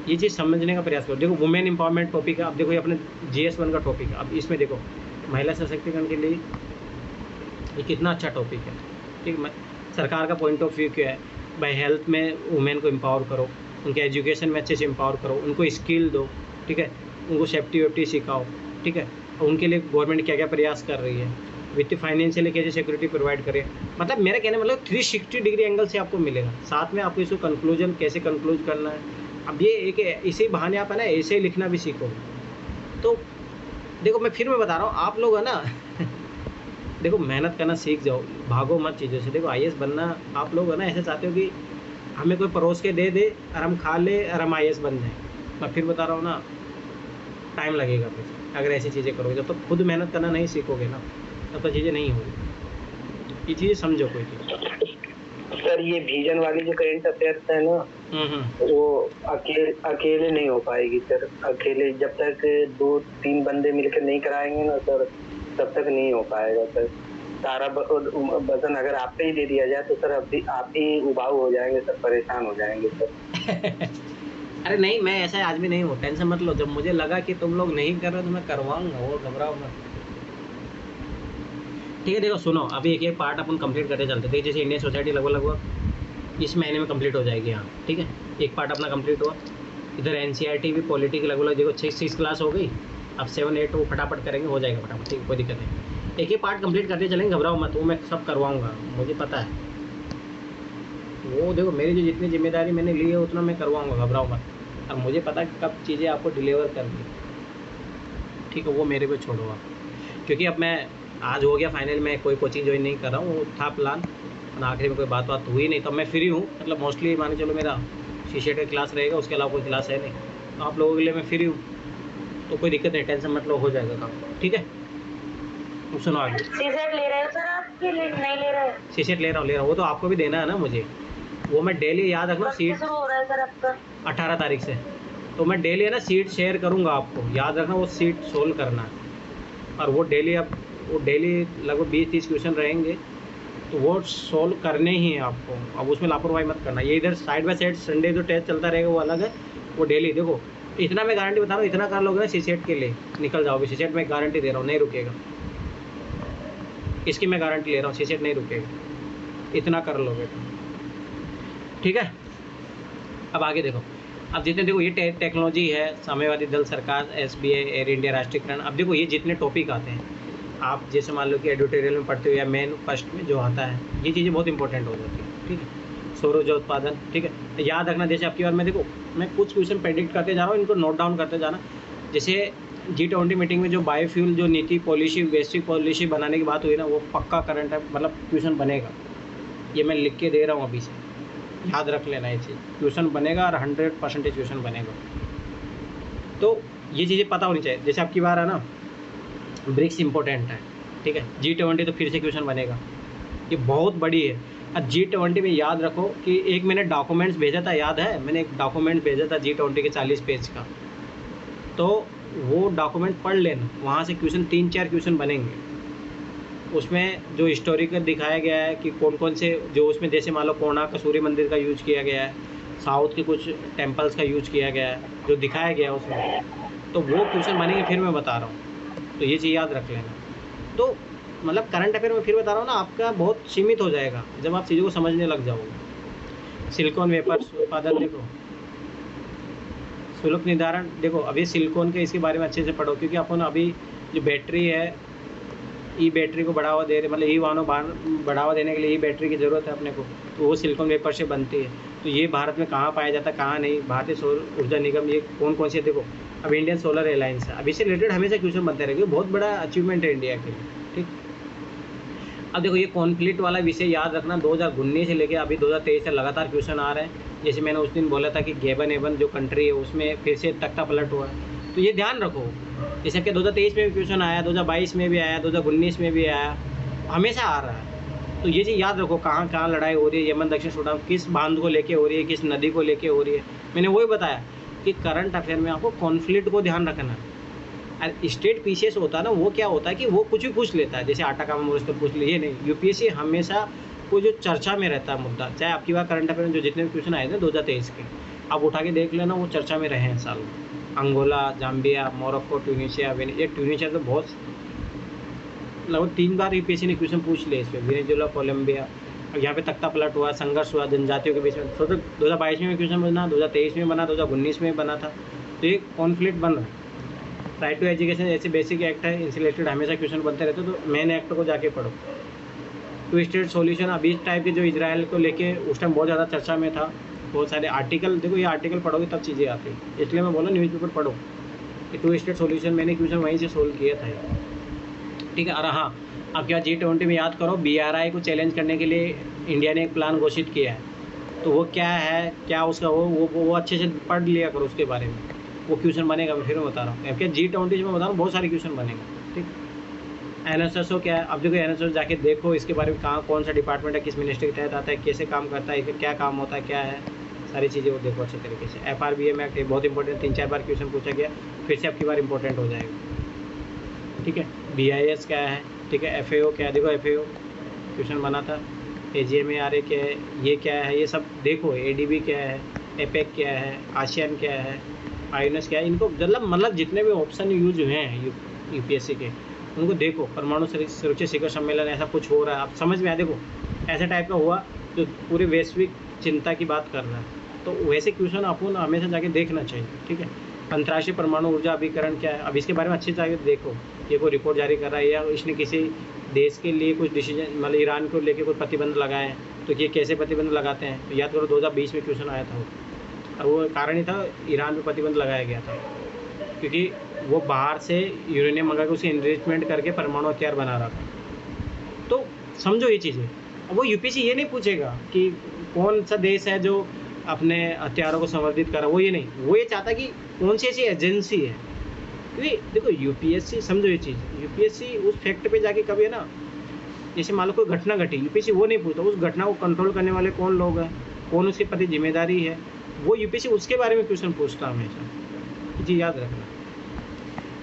ये चीज़ समझने का प्रयास करो। देखो वुमेन एम्पावरमेंट टॉपिक है, अब देखो ये अपने GS 1 का टॉपिक है, अब इसमें देखो महिला सशक्तिकरण के लिए ये कितना अच्छा टॉपिक है, ठीक है। सरकार का पॉइंट ऑफ व्यू क्या है भाई, हेल्थ में वुमेन को एम्पावर करो, उनके एजुकेशन में अच्छे से एम्पावर करो, उनको स्किल दो, ठीक है, उनको सेफ्टी वेफ्टी सिखाओ, ठीक है, और उनके लिए गवर्नमेंट क्या क्या प्रयास कर रही है, वित्तीय फाइनेंशियली कैसे सिक्योरिटी प्रोवाइड करे। मतलब मेरा कहने मतलब 360 डिग्री एंगल से आपको मिलेगा, साथ में आपको इसको कंक्लूजन कैसे कंक्लूज करना है। अब ये एक इसी बहाने आप है ना ऐसे लिखना भी सीखो। तो देखो मैं फिर मैं बता रहा हूँ, आप लोग है ना देखो मेहनत करना सीख जाओ, भागो मत चीज़ों से। देखो आईएएस बनना आप लोग है ना ऐसे चाहते हो कि हमें कोई परोस के दे दे और हम खा ले और हम आईएएस बन जाए। मैं फिर बता रहा हूँ ना, टाइम लगेगा फिर अगर ऐसी चीज़ें करोगे। जब तक खुद मेहनत करना नहीं सीखोगे ना तब तक चीज़ें नहीं होगी। ये चीज़ें समझो कोई चीज़। सर ये विजन वाली जो करंट अफेयर्स है ना, वो अकेले नहीं हो पाएगी सर। अकेले जब तक 2-3 बंदे मिलकर नहीं कराएंगे ना सर, तब तक नहीं हो पाएगा सर। सारा वजन अगर आप पे ही दे दिया जाए तो सर आप ही उबाऊ हो जाएंगे सर, परेशान हो जाएंगे सर। अरे नहीं, मैं ऐसा आदमी नहीं हूँ, टेंशन मत लो। जब मुझे लगा कि तुम लोग नहीं कर रहे तो मैं करवाऊंगा, वो घबराओ मत। ठीक है, देखो सुनो, अभी एक पार्ट अपन कंप्लीट करते चलते थे। जैसे इंडियन सोसाइटी लगभग इस महीने में कंप्लीट हो जाएगी। हाँ ठीक है, एक पार्ट अपना कंप्लीट हुआ। इधर एनसीईआरटी भी पॉलिटिकल लगभग देखो 6 क्लास हो गई। अब 7, 8 वो फटाफट करेंगे, हो जाएगा फटाफट। ठीक है, कोई दिक्कत नहीं। एक ही पार्ट कंप्लीट करते चलेंगे, घबराओ मत, वो मैं सब करवाऊँगा, मुझे पता है। वो देखो मेरी जो जितनी जिम्मेदारी मैंने ली है उतना मैं करवाऊँगा, घबराओ मत। अब मुझे पता है कब चीज़ें आपको डिलीवर करनी। ठीक है, वो मेरे पे छोड़ो आप, क्योंकि अब मैं आज हो गया फाइनल में कोई कोचिंग ज्वाइन नहीं कर रहा हूँ। वो था प्लान, और आखिरी में कोई बात हुई नहीं। तो मैं फ्री हूँ, मतलब मोस्टली मान के चलो मेरा शीशे का क्लास रहेगा, उसके अलावा कोई क्लास है नहीं। तो आप लोगों के लिए मैं फ्री हूँ, तो कोई दिक्कत नहीं, टेंशन मत लो, हो जाएगा काम। ठीक है, तुम सुनो आगे। सीसेट ले रहे हो सर आप कि नहीं ले रहे हो? शीशेट ले रहा हूँ, वो तो आपको भी देना है ना मुझे। वो मैं डेली याद रखना, कब से शुरू हो रहा है सर आपका? 18 तारीख से। तो मैं डेली है ना सीट शेयर करूँगा आपको, याद रखना वो सीट सोल्व करना है। और वो डेली लगभग 20-30 क्वेश्चन रहेंगे, तो वो सोल्व करने ही हैं आपको। अब उसमें लापरवाही मत करना। ये इधर साइड बाय साइड संडे जो टेस्ट चलता रहेगा वो अलग है, वो डेली देखो। इतना मैं गारंटी बता रहा हूँ, इतना कर लोगे ना सीसेट के लिए निकल जाओगे। सीसेट में गारंटी दे रहा हूँ, नहीं रुकेगा। इसकी मैं गारंटी ले रहा हूँ, सीसेट नहीं रुकेगा, इतना कर लोगे तो। ठीक है, अब आगे देखो। अब जितने देखो ये टेक्नोलॉजी है, साम्यवादी दल सरकार, एसबीआई, एयर इंडिया, राष्ट्रीयकरण। अब देखो ये जितने टॉपिक आते हैं, आप जैसे मान लो कि एडिटोरियल में पढ़ते हो या मेन फर्स्ट में जो आता है, ये चीज़ें बहुत इंपॉर्टेंट हो जाती है। ठीक है, सौर ऊर्जा उत्पादन। ठीक है, याद रखना। जैसे आपकी बार मैं देखो मैं कुछ क्वेश्चन प्रेडिक्ट करते जा रहा हूँ, इनको नोट डाउन करते जाना। जैसे G20 मीटिंग में जो बायोफ्यूल जो नीति पॉलिसी वैश्विक पॉलिसी बनाने की बात हुई ना, वो पक्का करंट है, मतलब क्वेश्चन बनेगा। ये मैं लिख के दे रहा हूँ अभी से, याद रख लेना। ये चीज़ क्वेश्चन बनेगा और 100% क्वेश्चन बनेगा। तो ये चीज़ें पता होनी चाहिए। जैसे आपकी बार है ना, ब्रिक्स इंपॉर्टेंट है। ठीक है, G20 तो फिर से क्वेश्चन बनेगा, ये बहुत बड़ी है। अब G20 में याद रखो कि एक मैंने डॉक्यूमेंट्स भेजा था, याद है? मैंने एक डॉक्यूमेंट भेजा था G20 के 40 पेज का, तो वो डॉक्यूमेंट पढ़ लेना। वहाँ से क्वेश्चन 3-4 क्वेश्चन बनेंगे। उसमें जो हिस्टोरिकल दिखाया गया है कि कौन कौन से जो उसमें, जैसे मान लो कोणार्क का सूर्य मंदिर का यूज किया गया है, साउथ के कुछ टेम्पल्स का यूज किया गया है, जो दिखाया गया है उसमें, तो वो क्वेश्चन बनेंगे। फिर मैं बता रहा हूँ, तो ये चीज़ याद रख लेना। तो मतलब करंट अफेयर में फिर बता रहा हूँ ना, आपका बहुत सीमित हो जाएगा जब आप चीज़ों को समझने लग जाओगे। सिलिकॉन वेपर्स उत्पादन देखो, शुल्क निर्धारण देखो। अभी सिलिकॉन के इसके बारे में अच्छे से पढ़ो, क्योंकि अपन अभी जो बैटरी है, ई बैटरी को बढ़ावा दे रहे, मतलब ई वाहनों बढ़ावा देने के लिए ई बैटरी की ज़रूरत है अपने को, तो वो सिलिकॉन वेपर से बनती है। तो ये भारत में कहाँ पाया जाता है, कहाँ नहीं। भारतीय सौर ऊर्जा निगम, ये कौन कौन से देखो। अब इंडियन सोलर एलायंस है, अब इससे रिलेटेड हमेशा क्वेश्चन बनते रहेंगे, बहुत बड़ा अचीवमेंट है इंडिया के लिए। ठीक, अब देखो ये कॉन्फ्लिक्ट वाला विषय याद रखना। 2019 से लेकर अभी 2023 से लगातार क्वेश्चन आ रहे हैं। जैसे मैंने उस दिन बोला था कि गेबन एवन जो कंट्री है उसमें फिर से तख्ता पलट हुआ है, तो ये ध्यान रखो। जैसे कि 2023 में भी क्वेश्चन आया, 2022 में भी आया, 2019 में भी आया, हमेशा आ रहा है। तो ये चीज़ याद रखो, कहाँ कहाँ लड़ाई हो रही है, यमन दक्षिण सूडान किस बांध को लेके हो रही है, किस नदी को लेके हो रही है। मैंने वही बताया कि करंट अफेयर में आपको कॉन्फ्लिक्ट को ध्यान रखना है। स्टेट पीसीएस होता है ना, वो क्या होता है कि वो कुछ भी पूछ लेता है, जैसे आटा का मोर्स तो पूछ लिए नहीं। यूपीएससी हमेशा वो जो चर्चा में रहता है मुद्दा, चाहे आपकी बार करंट अफेयर में जो जितने भी क्वेश्चन आए थे 2023 के, आप उठा के देख लेना, वो चर्चा में रहे हैं साल में। अंगोला, जाम्बिया, मोरक्को, ट्यूनीशिया, ये ट्यूनीशिया तो बहुत लगभग 3 बार यूपीएससी ने क्वेश्चन पूछ लिए इसमें। वेनेजुएला, कोलंबिया, यहाँ पे तख्ता पलट हुआ, संघर्ष हुआ जनजातियों के बीच में। तो 2022 में क्वेश्चन बना, 2023 में बना, 2019 में बना था। तो ये कॉन्फ्लिक्ट बन रहा है। राइट टू एजुकेशन ऐसे बेसिक एक्ट है, इनसे रिलेटेड हमेशा क्वेश्चन बनते रहते, तो मेन एक्ट को जाके पढ़ो। टू स्टेट सॉल्यूशन, अभी इस टाइप के जो इजराइल को लेके उस टाइम बहुत ज़्यादा चर्चा में था, बहुत सारे आर्टिकल, देखो ये आर्टिकल पढ़ोगे तब चीज़ें आती है, इसलिए मैं बोला न्यूज़पेपर पढ़ो कि टू स्टेट सॉल्यूशन मैंने क्वेश्चन वहीं से सोल्व किया था। ठीक है, और हाँ आपके यहाँ G20 में याद करो BRI को चैलेंज करने के लिए इंडिया ने एक प्लान घोषित किया है। तो वो क्या है, क्या उसका वो अच्छे से पढ़ लिया करो उसके बारे में, वो क्वेश्चन बनेगा। मैं फिर बता रहा हूँ, आपके G20 में बता रहा हूँ बहुत सारे क्वेश्चन बनेंगे, ठीक। NSSO क्या है, अब देखो NSSO जाके देखो इसके बारे में, कहाँ कौन सा डिपार्टमेंट है, किस मिनिस्ट्री के तहत आता है, कैसे काम करता है, इसका क्या काम होता है, क्या है, सारी चीज़ें वो देखो अच्छे तरीके से। FRBM एक्ट है बहुत इंपॉर्टेंट, 3-4 बार क्वेश्चन पूछा गया, फिर से आपकी बार इंपॉर्टेंट हो जाएगा, ठीक है। BIS क्या है, ठीक है। FAO क्या है, देखो FAO क्वेश्चन बना था। AGMARA क्या है, ये क्या है, ये सब देखो। ADB क्या है, APEC क्या है, ASEAN क्या है, INS क्या है, इनको मतलब जितने भी ऑप्शन यूज हुए हैं UPSC के, उनको देखो। परमाणु सुरक्षा शिखर सम्मेलन ऐसा कुछ हो रहा है, आप समझ में आए, देखो ऐसा टाइप का हुआ जो पूरी वैश्विक चिंता की बात कर रहा है, तो वैसे क्वेश्चन आपको हमेशा जाके देखना चाहिए, ठीक है। अंतर्राष्ट्रीय परमाणु ऊर्जा अभिकरण क्या है, अब इसके बारे में अच्छे से जाके देखो। ये कोई रिपोर्ट जारी कर रहा है या इसने किसी देश के लिए कुछ डिसीजन, मतलब ईरान को लेके कोई प्रतिबंध लगाए हैं, तो ये कैसे प्रतिबंध लगाते हैं। तो याद करो 2020 में क्वेश्चन आया था वो, और वो कारण ही था ईरान पे प्रतिबंध लगाया गया था, क्योंकि वो बाहर से यूरेनियम मंगा के उसे इन्रिचमेंट करके परमाणु हथियार बना रहा था। तो समझो ये चीज़ें। अब वो UPSC ये नहीं पूछेगा कि कौन सा देश है जो अपने हथियारों को संवर्धित कर रहा है, वो ये नहीं, वो ये चाहता कि कौन सी ऐसी एजेंसी है। क्योंकि देखो UPSC, समझो ये चीज़, UPSC उस फैक्ट पे जाके कभी है ना, जैसे मान लो कोई घटना घटी, UPSC वो नहीं पूछता उस घटना को कंट्रोल करने वाले कौन लोग हैं, कौन उसके प्रति जिम्मेदारी है, वो UPSC उसके बारे में क्वेश्चन पूछता है हमेशा, जी याद रखना।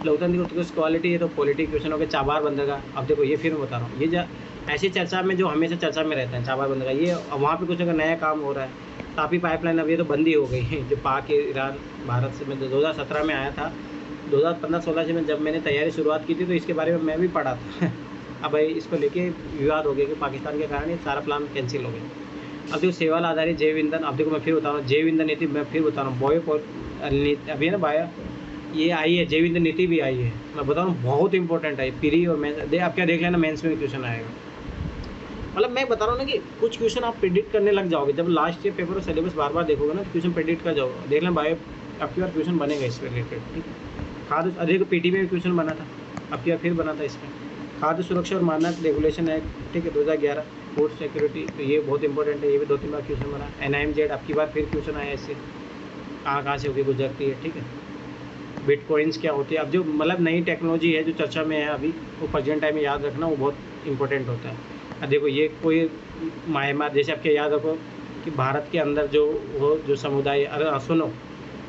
लोकतंत्र की क्वालिटी है तो पॉलिटिक क्वेश्चन हो गया। चाबार बंदरगाह, अब देखो ये फिर बता रहा हूँ, ये ऐसी चर्चा में जो हमेशा चर्चा में रहता है, चाबार बंदरगाह, ये वहाँ पे कुछ अगर नया काम हो रहा है। तापी पाइपलाइन अब ये तो बंद ही हो गई है, जो पाक ईरान भारत से, मैं 2017 में आया था, 2015-16 से जब मैंने तैयारी शुरुआत की थी तो इसके बारे में मैं भी पढ़ा था। अब भाई इसको लेके विवाद हो गया कि पाकिस्तान के कारण ये सारा प्लान कैंसिल हो गया। अब देखो सेवाल आधारित जैव ईंधन, अब देखो मैं फिर बता रहा हूँ जैव ईंधन नीति, मैं फिर बता रहा हूँ अभी है ना बायो, ये आई है, जैव ईंधन नीति भी आई है, मैं बता रहा हूँ बहुत इंपॉर्टेंट है। प्री और मेंस आप क्या देख लेना, मेंस में क्वेश्चन आएगा। मतलब मैं बता रहा हूँ ना कि कुछ क्वेश्चन आप प्रेडिक्ट करने लग जाओगे, जब लास्ट ईयर पेपर और सिलेबस बार बार देखोगे ना तो क्वेश्चन प्रेडिक्ट कर जाओगे। देख लें बायो, आपकी बार क्वेश्चन बनेगा इस रिलेटेड, ठीक है। खाद्य, अरे को PT में भी क्वेश्चन बना था, आपकी बार फिर बना था इसमें। खाद्य सुरक्षा और मानक रेगुलेशन एक्ट, ठीक है, 2011, फूड सिक्योरिटी, तो ये बहुत इंपॉर्टेंट है, ये भी 2-3 बार क्वेश्चन बना। NIMZ, आपकी बार फिर क्वेश्चन आया इससे, कहाँ से होकर गुजरती है, ठीक है। बिटकॉइंस क्या होती है, अब जो मतलब नई टेक्नोलॉजी है जो चर्चा में है अभी, वो प्रेजेंट टाइम में याद रखना, वो बहुत इंपॉर्टेंट होता है। अब देखो ये कोई म्यांमार, जैसे आपके याद रखो कि भारत के अंदर जो समुदाय, अरे सुनो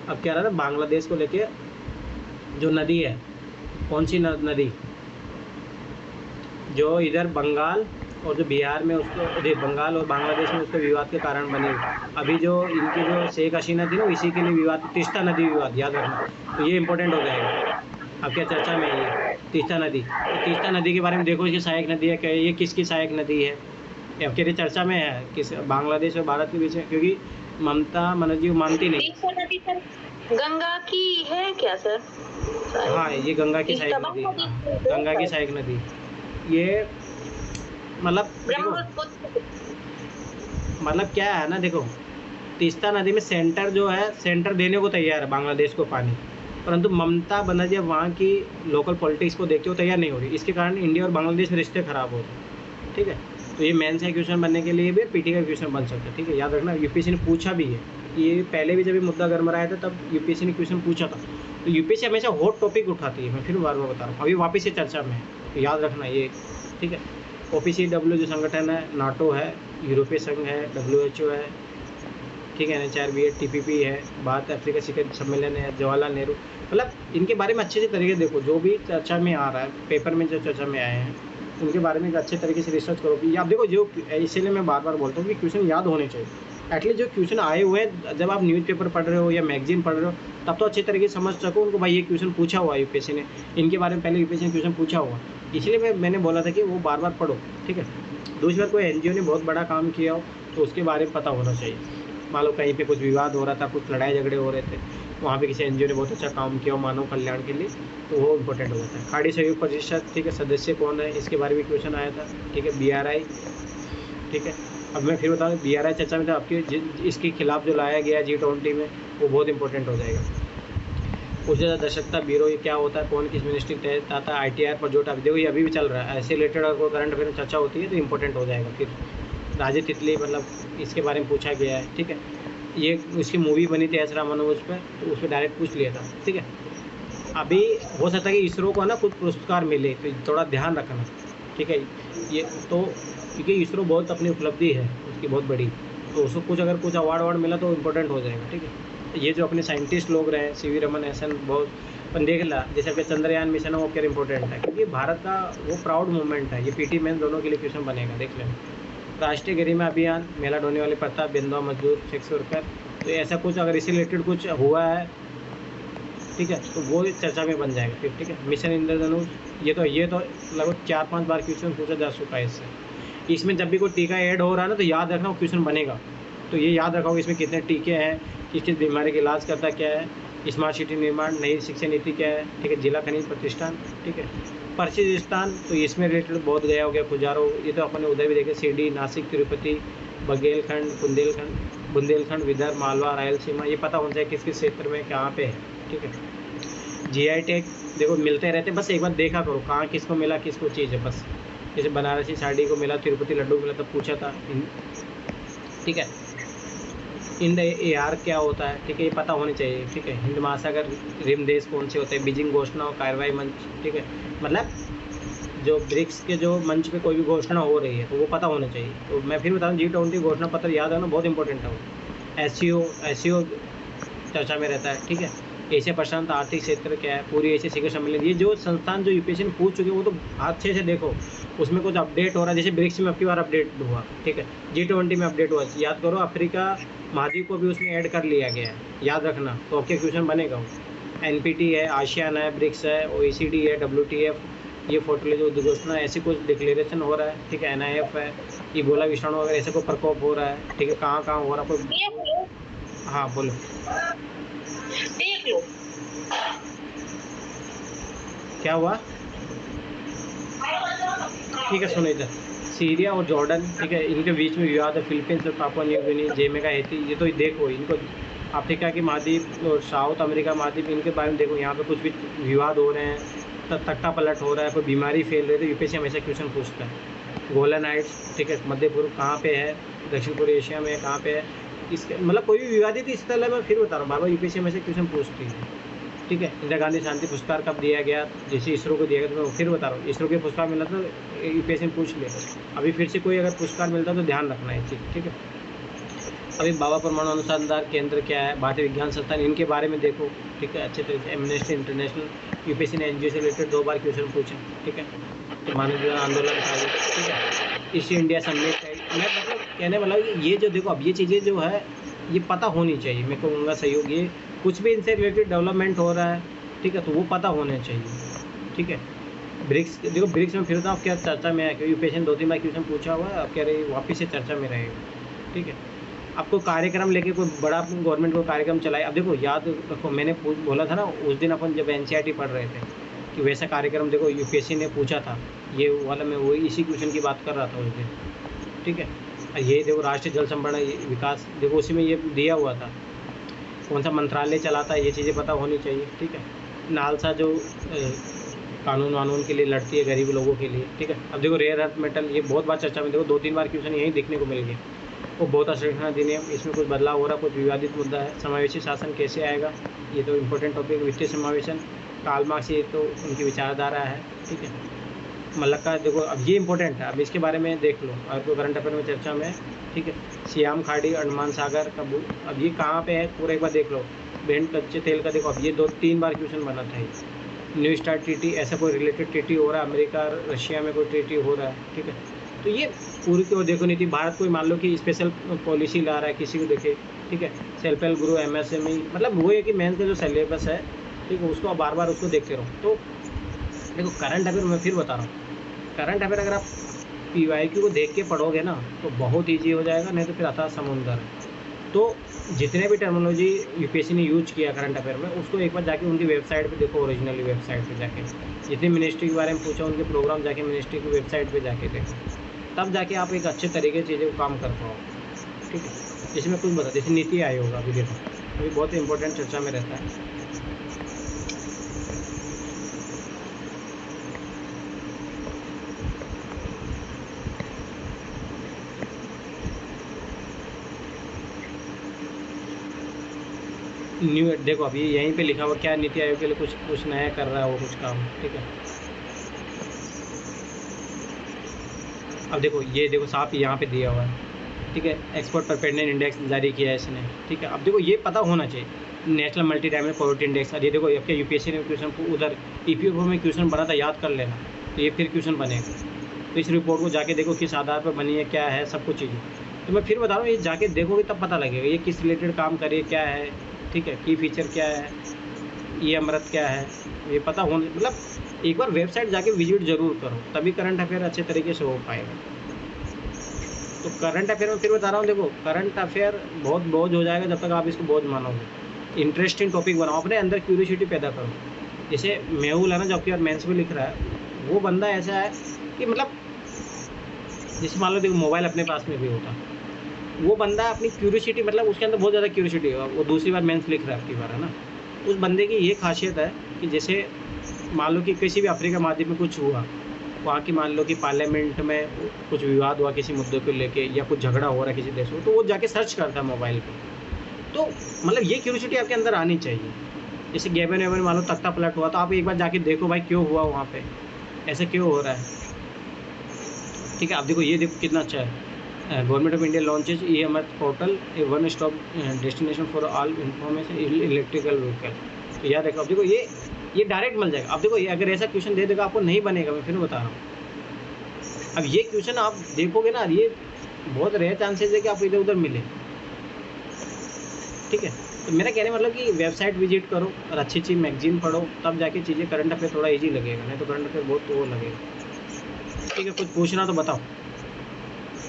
अब क्या रहा था, बांग्लादेश को लेके जो नदी है, कौन सी नदी, जो इधर बंगाल और जो बिहार में, उसको बंगाल और बांग्लादेश में उसको विवाद के कारण बने। अभी जो इनकी जो शेख हसीना थी ना, इसी के लिए विवाद, तीस्ता नदी विवाद, याद रखना, तो ये इंपॉर्टेंट हो जाएगा। अब क्या चर्चा में ये तीस्ता नदी, तो तीस्ता नदी के बारे में देखो, इसकी सहायक नदी है क्या, ये किसकी सहायक नदी है, अब क्या चर्चा में है, किस बांग्लादेश और भारत के बीच में, क्योंकि ममता बनर्जी मानती नहीं। गंगा की है क्या सर? हाँ, ये गंगा की सहायक नदी, गंगा की सहायक नदी, ये मतलब क्या है ना, देखो तीस्ता नदी में सेंटर जो है, सेंटर देने को तैयार है बांग्लादेश को पानी, परंतु ममता बनर्जी वहाँ की लोकल पॉलिटिक्स को देखते हुए तैयार नहीं हो रही। इसके कारण इंडिया और बांग्लादेश में रिश्ते खराब हो रहे हैं, ठीक है। तो ये मेंस का क्वेश्चन बनने के लिए भी PT का क्वेश्चन बन सकता है, ठीक है, याद रखना। UPSC ने पूछा भी है, ये पहले भी जब ये मुद्दा गरमाया था तब UPSC ने क्वेश्चन पूछा था। तो UPSC हमेशा हॉट टॉपिक उठाती है, मैं फिर बार बार बता रहा हूँ, अभी वापस से चर्चा में है, तो याद रखना ये, ठीक है। OPCW जो संगठन है, NATO है, यूरोपीय संघ है, WHO है, ठीक है, NHRB है, TPP है, भारत अफ्रीका शिखर सम्मेलन है, जवाहरलाल नेहरू, मतलब इनके बारे में अच्छे से तरीके देखो, जो भी चर्चा में आ रहा है, पेपर में जो चर्चा में आए हैं उनके बारे में अच्छे तरीके से रिसर्च करो कि आप देखो, जो इसलिए मैं बार बार बोलता हूँ कि क्वेश्चन याद होने चाहिए। एटलीस्ट जो क्वेश्चन आए हुए हैं, जब आप न्यूज़पेपर पढ़ रहे हो या मैगजीन पढ़ रहे हो, तब तो अच्छे तरीके से समझ सको उनको, भाई ये क्वेश्चन पूछा हुआ है UPSC ने, इनके बारे में पहले UPSC ने क्वेश्चन पूछा हुआ, इसलिए मैंने बोला था कि वो बार बार पढ़ो, ठीक है। दूसरी बार कोई NGO ने बहुत बड़ा काम किया हो तो उसके बारे में पता होना चाहिए। मान लो कहीं पे कुछ विवाद हो रहा था, कुछ लड़ाई झगड़े हो रहे थे, वहाँ पे किसी NGO ने बहुत अच्छा काम किया हो मानव कल्याण के लिए, तो वो इंपॉर्टेंट हो जाता है। खाड़ी सहयोग परिषद, ठीक है, सदस्य कौन है, इसके बारे में क्वेश्चन आया था, ठीक है। BRI, ठीक है। अब मैं फिर बताऊँ, BRI चर्चा में तो आपके इसके खिलाफ जो लाया गया G20 में, वो बहुत इंपॉर्टेंट हो जाएगा। उच्च दक्षता ब्यूरो ये क्या होता है, कौन किस मिनिस्ट्री के तहत आता है, ITR पर जो देखो ये अभी भी चल रहा है, ऐसे रिलेटेड अगर कोई करंट अफेयर में चर्चा होती है तो इंपॉर्टेंट हो जाएगा। फिर राजे तितली मतलब इसके बारे में पूछा गया है, ठीक है। ये उसकी मूवी बनी थी एस रामानुज उस पर, तो उस पर डायरेक्ट पूछ लिया था, ठीक है। अभी हो सकता है कि इसरो को ना कुछ पुरस्कार मिले, तो थोड़ा ध्यान रखना, ठीक है। ये तो क्योंकि इसरो बहुत अपनी उपलब्धि है उसकी बहुत बड़ी, तो उसको कुछ अगर कुछ अवार्ड मिला तो इम्पोर्टेंट हो जाएगा, ठीक है। ये जो अपने साइंटिस्ट लोग रहे CV रमन ऐसा बहुत अपन देख ला, जैसे अपने चंद्रयान मिशन है वो क्या इंपॉर्टेंट है, क्योंकि भारत का वो प्राउड मूवमेंट है। ये PT मेन दोनों के लिए क्वेश्चन बनेगा, देख लेना। राष्ट्रीय गरिमा अभियान, मेला ढोने वाले प्रताप, बिंदुआ मजदूर, सेक्स वर्कर, तो ऐसा कुछ अगर इससे रिलेटेड कुछ हुआ है, ठीक है, तो वो चर्चा में बन जाएगा फिर, ठीक है। मिशन इंद्रधनुष, ये तो लगभग 4-5 बार क्वेश्चन पूछा जा चुका है इससे। इसमें जब भी कोई टीका ऐड हो रहा है ना तो याद रखना वो क्वेश्चन बनेगा, तो ये याद रखो इसमें कितने टीके हैं, किस किस बीमारी का इलाज करता क्या है, स्मार्ट सिटी निर्माण, नई शिक्षा नीति क्या है, ठीक है। जिला खनिज प्रतिष्ठान, ठीक है। परिचित स्थान, तो इसमें रिलेटेड बहुत गया हो गया, खुजारो, ये तो अपन उधर भी देखे, शिरडी, नासिक, तिरुपति, बघेलखंड, बुंदेलखंड, विदर्भ, मालवा, रायलसीमा, ये पता होना चाहिए किस किस क्षेत्र में कहाँ पे है, ठीक है। GI टैग देखो मिलते रहते, बस एक बार देखा करो कहाँ किसको मिला, किसको चीज़ है, बस। जैसे बनारसी साड़ी को मिला, तिरुपति लड्डू मिला, तब पूछा था, ठीक है। इंड AR क्या होता है, ठीक है, ये पता होनी चाहिए, ठीक है। हिंद महासागर रिम देश कौन से होते हैं, बीजिंग घोषणा और कार्रवाई मंच, ठीक है। मतलब जो ब्रिक्स के जो मंच पे कोई भी घोषणा हो रही है तो वो पता होना चाहिए। तो मैं फिर बता दूँ, G20 घोषणा पत्र याद रखना बहुत इंपॉर्टेंट है वो। SCO चर्चा में रहता है, ठीक है। एशिया प्रशांत आर्थिक क्षेत्र क्या है, पूरी एशिया शिखर सम्मेलन, ये जो संस्थान जो UPSC में पूछ चुके हैं वो तो अच्छे से देखो, उसमें कुछ अपडेट हो रहा है। जैसे ब्रिक्स में अबकी बार अपडेट हुआ, ठीक है। G20 में अपडेट हुआ, याद करो। अफ्रीका महाद्वीप को भी उसमें ऐड कर लिया गया है, याद रखना, तो आपके क्वेश्चन बनेगा वो। NPT है, आसियान है, ब्रिक्स है, OECD है, WTF, ये फोटो जो घोषणा, ऐसी कुछ डिक्लेरेशन हो रहा है, ठीक है। NIF है, इबोला विषाणु अगर ऐसे कोई प्रकोप हो रहा है, ठीक है, कहाँ कहाँ हो रहा है कोई, हाँ बोलो, देख लो क्या हुआ, ठीक है। सुनो इधर, सीरिया और जॉर्डन, ठीक है, इनके बीच में विवाद है। फिलीपींस और Papua New Guinea, Jamaica Haiti, ये तो देखो इनको, अफ्रीका की महाद्वीप और साउथ अमेरिका महाद्वीप, इनके बारे में देखो, यहाँ पे कुछ भी विवाद हो रहे हैं, तख्ता पलट हो रहा है, कोई बीमारी फैल रही है, तो UPSC हमेशा क्वेश्चन पूछता है। गोलन हाइट्स, ठीक है, मध्य पूर्व कहाँ पे है, दक्षिण पूर्व एशिया में कहाँ पे है, इसके मतलब कोई भी विवादित स्थल है, मैं फिर बता रहा हूँ, बार बार UPSC हमेशा क्वेश्चन पूछती है, ठीक है। इंदिरा गांधी शांति पुरस्कार कब दिया गया, जैसे इसरो को दिया गया, तो मैं फिर बता रहा हूँ, इसरो के पुरस्कार मिला तो UPSC में पूछ ले, अभी फिर से कोई अगर पुरस्कार मिलता तो ध्यान रखना है चीज़, ठीक है। अभी बाबा परमाणु अनुसंधान केंद्र क्या है, भारतीय विज्ञान संस्थान, इनके बारे में देखो, ठीक है, अच्छे तरीके से। एमनेस्टी इंटरनेशनल, UPSC ने NGO से रिलेटेड 2 बार क्वेश्चन पूछे, ठीक है। तो मानव आंदोलन था, ठीक है। ईस्ट इंडिया समिट, मैं मतलब कहने वाला ये जो देखो, अब ये चीज़ें जो है ये पता होनी चाहिए, मैं कहूँगा सहयोग, ये कुछ भी इनसे रिलेटेड डेवलपमेंट हो रहा है, ठीक है, तो वो पता होना चाहिए, ठीक है। ब्रिक्स देखो, ब्रिक्स में फिर बताओ क्या चर्चा में है, क्योंकि UPSC ने 2-3 बार क्वेश्चन पूछा हुआ है, अब कह रहे वापस से चर्चा में रहेगा, ठीक है। आपको कार्यक्रम लेके कोई बड़ा गवर्नमेंट को कार्यक्रम चलाए, अब देखो याद रखो, मैंने बोला था ना उस दिन अपन जब NCERT पढ़ रहे थे कि वैसा कार्यक्रम देखो UPSC ने पूछा था, ये वाला मैं वही इसी क्वेश्चन की बात कर रहा था उस दिन, ठीक है। ये देखो राष्ट्रीय जल संरक्षण विकास, देखो उसी में ये दिया हुआ था, कौन सा मंत्रालय चलाता है, ये चीज़ें पता होनी चाहिए, ठीक है। नालसा जो कानून वानून के लिए लड़ती है गरीब लोगों के लिए, ठीक है। अब देखो रेयर अर्थ मेटल, ये बहुत बार चर्चा में, देखो 2-3 बार क्वेश्चन यहीं देखने को मिल गया। वो बहुत असंरक्षण अधिनियम, इसमें कुछ बदलाव हो रहा, कुछ विवादित मुद्दा है। समावेशी शासन कैसे आएगा, ये तो इम्पोर्टेंट टॉपिक। वित्तीय समावेशन, कार्ल मार्क्स, ये तो उनकी विचारधारा है, ठीक है। मलक्का देखो, अब ये इंपॉर्टेंट है, अब इसके बारे में देख लो, और तो करंट अफेयर में चर्चा में, ठीक है। सियाम खाड़ी, अंडमान सागर का, अब ये कहाँ पे है पूरा एक बार देख लो। बेंड कच्चे तेल का देखो, अब ये 2-3 बार क्वेश्चन बना था। न्यू स्टार्ट ट्रीटी, ऐसा कोई रिलेटेड ट्रीटी हो रहा है, अमेरिका रशिया में कोई ट्रीटी हो रहा है, ठीक है। तो ये पूरी की ओर देखो नीति, भारत कोई मान लो कि स्पेशल पॉलिसी ला रहा है, किसी को देखे, ठीक है। सेल्फ हेल्प ग्रुप, MSME, मतलब वो है कि मेंस का जो सिलेबस है, ठीक है, उसको बार बार उसको देखते रहो। तो देखो करंट अफेयर मैं फिर बता रहा हूँ, करंट अफेयर अगर आप PYQ को देख के पढ़ोगे ना तो बहुत ईजी हो जाएगा, नहीं तो फिर अथाह समुंदर है। तो जितने भी टर्मिनोलॉजी UPSC ने यूज किया करंट अफेयर में, उसको एक बार जाके उनकी वेबसाइट पे देखो, ओरिजिनली वेबसाइट पे जाके, जितनी मिनिस्ट्री के बारे में पूछा उनके प्रोग्राम जाके मिनिस्ट्री की वेबसाइट पे जाके देखो, तब जाके आप एक अच्छे तरीके से चीज़ें को काम कर पाओ, ठीक है। जिसमें कुछ बता, जैसे नीति आयोग, अभी देखो अभी बहुत इंपॉर्टेंट चर्चा में रहता है, न्यू देखो अभी यहीं पे लिखा हुआ क्या नीति आयोग के लिए कुछ नया कर रहा है वो कुछ काम, ठीक है। अब देखो ये देखो साफ यहाँ पे दिया हुआ है, ठीक है, एक्सपोर्ट परपेंडेंट इंडेक्स जारी किया है इसने, ठीक है। अब देखो ये पता होना चाहिए, national multi dimension poverty index. ये देखो आपके यूपीएससी ने क्वेश्चन को उधर ईपीएफओ में क्वेश्चन बना था, याद कर लेना, तो ये फिर क्वेश्चन बनेगा। तो इस रिपोर्ट को जाके देखो किस आधार पर बनी है, क्या है, सब कुछ चीज़ें। तो मैं फिर बता रहा हूँ, ये जाके देखोगे तब पता लगेगा ये किस रिलेटेड काम करे, क्या है, ठीक है, की फीचर क्या है, ये अमृत क्या है, ये पता होने मतलब एक बार वेबसाइट जाके विजिट जरूर करो, तभी करंट अफेयर अच्छे तरीके से हो पाएगा। तो करंट अफेयर में फिर बता रहा हूँ, देखो करंट अफेयर बहुत बोझ हो जाएगा जब तक आप इसको बोझ मानोगे। इंटरेस्टिंग टॉपिक बनाओ, अपने अंदर क्यूरियोसिटी पैदा करो। जैसे मेहुल है ना, जो आपकी बार मेंस में लिख रहा है, वो बंदा ऐसा है कि मतलब जैसे मान लो देखो मोबाइल अपने पास में भी होता, वो बंदा अपनी क्यूरियोसिटी मतलब उसके अंदर बहुत ज़्यादा क्यूरियोसिटी है, वो दूसरी बार मेंस लिख रहा है आपकी बार, है ना। उस बंदे की ये खासियत है कि जैसे मान लो कि किसी भी अफ्रीका महाद्वीप में कुछ हुआ, वहाँ की मान लो कि पार्लियामेंट में कुछ विवाद हुआ किसी मुद्दे को लेके, या कुछ झगड़ा हो रहा है किसी देश में, तो वो जाके सर्च करता है मोबाइल पे। तो मतलब ये क्यूरियोसिटी आपके अंदर आनी चाहिए। जैसे गैबन वैबन मान लो तख्ता पलट हुआ, तो आप एक बार जाके देखो भाई क्यों हुआ वहाँ पे, ऐसा क्यों हो रहा है, ठीक है। आप देखो ये देखो कितना अच्छा है, government of India launches e Amrit portal, a one stop destination for all information electrical vehicle. तो याद रखो, अब देखो ये डायरेक्ट मिल जाएगा। अब देखो ये अगर ऐसा क्वेश्चन दे देगा आपको नहीं बनेगा, मैं फिर बता रहा हूँ। अब ये क्वेश्चन आप देखोगे ना, ये बहुत रेयर चांसेस है कि आपको इधर उधर मिले, ठीक है। तो मेरा कहने मतलब कि वेबसाइट विजिट करो और अच्छी अच्छी मैगजीन पढ़ो, तब जाके चीज़ें करंट अफेयर थोड़ा ईजी लगेगा, नहीं तो करंट अफेयर बहुत वो लगेगा, ठीक है। कुछ पूछना तो बताओ।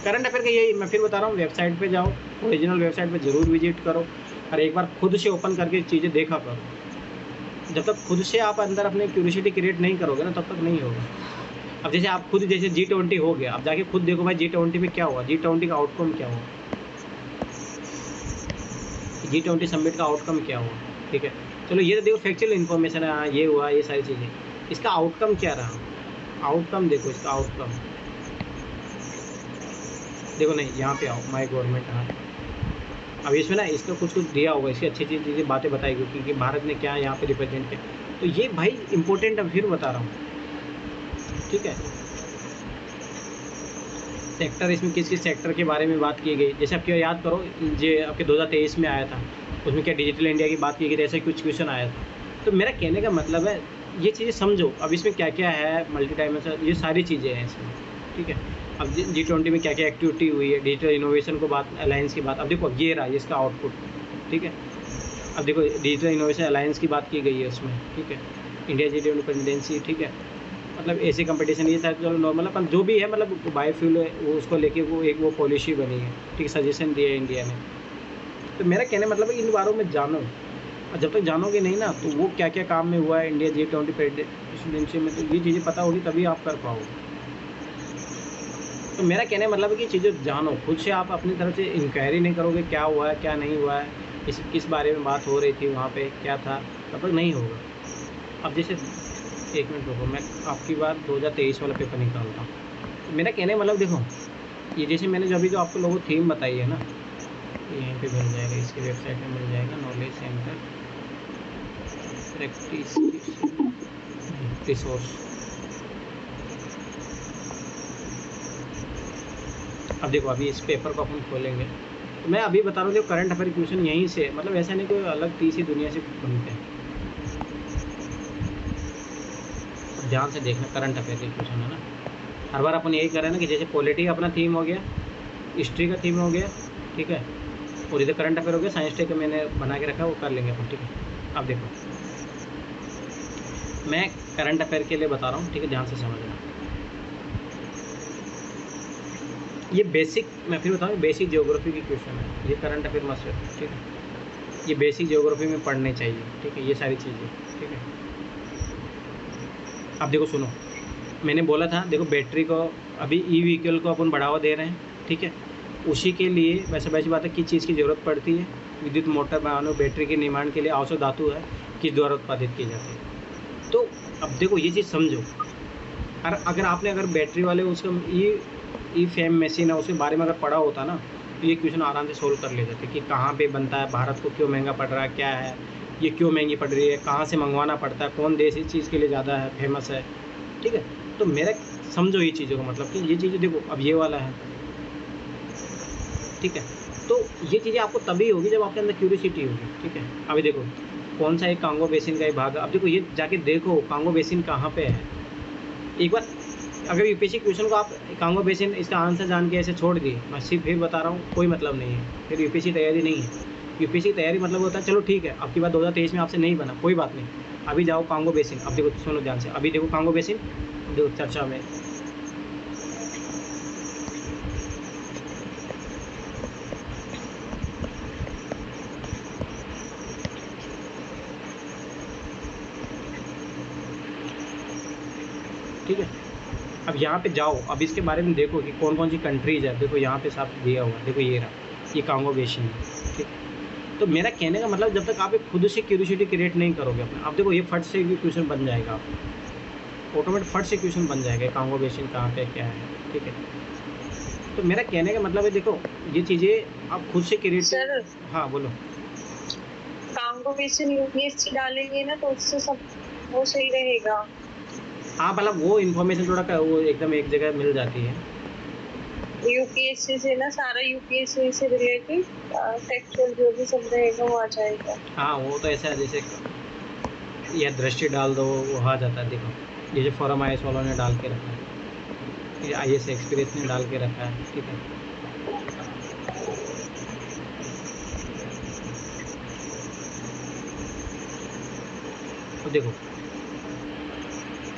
करंट अफेयर का यही मैं फिर बता रहा हूँ, वेबसाइट पे जाओ, ओरिजिनल वेबसाइट पे ज़रूर विजिट करो, और एक बार खुद से ओपन करके चीज़ें देखा करो। जब तक खुद से आप अंदर अपने क्यूरियोसिटी क्रिएट नहीं करोगे ना, तब तक नहीं होगा। अब जैसे आप खुद, जैसे G20 हो गया, आप जाके खुद देखो भाई G20 में क्या हुआ, G20 का आउटकम क्या हुआ, G20 समिट का आउटकम क्या हुआ, ठीक है। चलो ये तो देखो फैक्चुअल इन्फॉर्मेशन है, हाँ ये हुआ, ये सारी चीज़ें, इसका आउटकम क्या रहा, आउटकम देखो, इसका आउटकम देखो। नहीं यहाँ पे आओ, माय गवर्नमेंट, हाँ अब इसमें ना इसका कुछ दिया होगा, इसकी अच्छी अच्छी चीज़ें बातें बताई गई कि भारत ने क्या यहाँ पे रिप्रेजेंट किया। तो ये भाई इंपॉर्टेंट है, फिर बता रहा हूँ, ठीक है। सेक्टर, इसमें किस किस सेक्टर के बारे में बात की गई, जैसे आपके याद करो जो आपके 2023 में आया था, उसमें क्या डिजिटल इंडिया की बात की गई थी, ऐसे कुछ क्वेश्चन आया था। तो मेरा कहने का मतलब है ये चीज़ें समझो, अब इसमें क्या क्या है, मल्टी डायमेंशन, ये सारी चीज़ें हैं इसमें, ठीक है। अब G20 में क्या क्या एक्टिविटी हुई है, डिजिटल इनोवेशन को बात, अलायंस की बात, अब देखो ये रहा इसका आउटपुट, ठीक है। अब देखो डिजिटल इनोवेशन अलायंस की बात की गई है उसमें, ठीक है, इंडिया G20 इंडिपेंडेंसी, ठीक है। मतलब ऐसे कंपटीशन ये था, चलो नॉर्मल अपन जो भी है, मतलब बायोफ्यूल है वो, उसको लेके वो एक वो पॉलिसी बनी है, ठीक, सजेशन दिया है इंडिया ने। तो मेरा कहने मतलब है इन बारों में जानो, और जब तक जानोगे नहीं ना, तो वो क्या क्या काम में हुआ है इंडिया G20 प्रेसिडेंसी में, तो ये चीज़ें पता होगी तभी आप कर पाओगे। तो मेरा कहने मतलब है कि चीज़ें जानो, खुद से आप अपनी तरफ से इंक्वायरी नहीं करोगे क्या हुआ है क्या नहीं हुआ है, किस बारे में बात हो रही थी वहाँ पे क्या था, तब तक नहीं होगा। अब जैसे एक मिनट रुको, मैं आपकी बात 2023 वाला पेपर निकालता हूँ। तो मेरा कहने मतलब देखो, ये जैसे मैंने जो अभी जो आपको लोगों थीम बताई है ना, यहीं पे मिल जाएगा, इसकी वेबसाइट में मिल जाएगा, नॉलेज सेंटर प्रैक्टिस रिसोर्स। अब देखो अभी इस पेपर को अपन खोलेंगे, तो मैं अभी बता रहा हूँ, जो करंट अफेयर क्वेश्चन यहीं से, मतलब ऐसा नहीं कोई अलग तीसरी दुनिया से बनते हैं। ध्यान से देखना, करंट अफेयर के क्वेश्चन है ना, हर बार अपन यही कर रहे हैं ना, कि जैसे पॉलिटी अपना थीम हो गया, हिस्ट्री का थीम हो गया, ठीक है, और इधर करंट अफेयर हो गया, साइंस टेक का मैंने बना के रखा है, वो कर लेंगे अपन, ठीक है। अब देखो मैं करंट अफेयर के लिए बता रहा हूँ, ठीक है, ध्यान से समझना। ये बेसिक, मैं फिर बताऊँ, बेसिक ज्योग्राफी की क्वेश्चन है, ये करंट अफेयर मस्ट है, ठीक है, ये बेसिक ज्योग्राफी में पढ़ने चाहिए, ठीक है, ये सारी चीज़ें, ठीक है। अब देखो सुनो, मैंने बोला था देखो बैटरी को, अभी ई व्हीकल को अपन बढ़ावा दे रहे हैं, ठीक है, उसी के लिए वैसे बात है किस चीज़ की ज़रूरत पड़ती है, विद्युत मोटर बनाने, बैटरी के निर्माण के लिए आवश्यक धातु है किस द्वारा उत्पादित की जाती है। तो अब देखो ये चीज़ समझो, और अगर आपने बैटरी वाले उसका ई फैम मशीन है उसके बारे में अगर पढ़ा होता ना, तो ये क्वेश्चन आराम से सोल्व कर ले जाते कि कहाँ पे बनता है, भारत को क्यों महंगा पड़ रहा है, क्या है ये, क्यों महंगी पड़ रही है, कहाँ से मंगवाना पड़ता है, कौन देश इस चीज़ के लिए ज़्यादा है फेमस है। ठीक है, तो मेरा समझो ये चीज़ों को, मतलब कि ये चीज़ें देखो, अब ये वाला है, ठीक है, तो ये चीज़ें आपको तभी होगी जब आपके अंदर क्यूरियोसिटी होगी। ठीक है, अभी देखो कौन सा एक कांगो बेसिन का ही भाग है। अब देखो ये जाके देखो कांगो बेसिन कहाँ पे है। एक बार अगर यूपीएससी क्वेश्चन को आप कांगो बेसिन इसका आंसर जान के ऐसे छोड़ दिए, मैं सिर्फ फिर बता रहा हूँ, कोई मतलब नहीं है, फिर यूपीएससी तैयारी नहीं है। यूपीएससी तैयारी मतलब होता है चलो ठीक है आपकी बात 2023 में आपसे नहीं बना, कोई बात नहीं, अभी जाओ कांगो बेसिन। अब देखो सुनो ध्यान से, अभी देखो कांगो बेसिन, देखो चर्चा में ठीक है। अब यहाँ पे जाओ, अब इसके बारे में देखो कि कौन कौन सी कंट्रीज है। देखो यहाँ पे साफ दिया हुआ है, देखो ये रहा, ये कांगो बेसिन है। ठीक, तो मेरा कहने का मतलब जब तक आप एक खुद से क्यूरियोसिटी क्रिएट नहीं करोगे अपना, अब देखो ये फट से भी क्वेश्चन बन जाएगा, आप ऑटोमेटिक फट से क्वेश्चन बन जाएगा कांगो बेसिन कहाँ पे क्या है। ठीक है, तो मेरा कहने का मतलब है देखो ये चीज़ें आप खुद से क्रिएट। सर, हाँ बोलो। कांगो बेसिन यूपीएससी डालेंगे ना तो उससे सब वो सही रहेगा। हाँ मतलब वो इन्फॉर्मेशन थोड़ा वो एकदम एक जगह मिल जाती है। यूपीएससी से ना सारा यूपीएससी से रिलेटेड टेक्सचुअल जो भी सब रहेगा वो आ जाएगा। हाँ वो तो ऐसा है जैसे या दृष्टि डाल दो वो आ जाता है। देखो ये जो फॉरम IAS वालों ने डाल के रखा है, ये IAS एक्सपीरियंस ने डाल के रखा है। ठीक है, तो देखो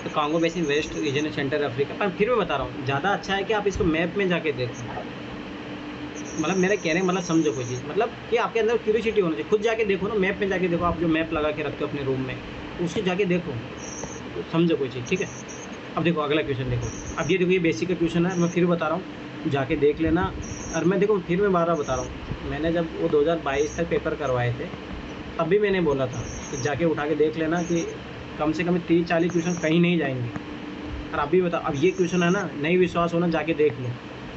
तो Congo basin west region centre Africa, पर फिर मैं बता रहा हूँ ज़्यादा अच्छा है कि आप इसको मैप में जाके देखो। मतलब मेरा कहने का मतलब समझो कोई चीज़, मतलब कि आपके अंदर क्यूरियोसिटी होनी चाहिए, खुद जाके देखो ना, मैप में जाके देखो। आप जो मैप लगा के रखते हो अपने रूम में उसके जाके देखो, तो समझो कोई चीज़। ठीक है, अब देखो अगला क्वेश्चन देखो, अब ये देखो ये बेसिक का क्वेश्चन है, मैं फिर बता रहा हूँ जाके देख लेना। और मैं देखो फिर मैं बार बता रहा हूँ, मैंने जब वो 2022 तक पेपर करवाए थे तब भी मैंने बोला था कि जाके उठा के देख लेना कि कम से कम 30-40 क्वेश्चन कहीं नहीं जाएंगे। और अभी बता, अब ये क्वेश्चन है ना, नहीं विश्वास होना जाके देख लो।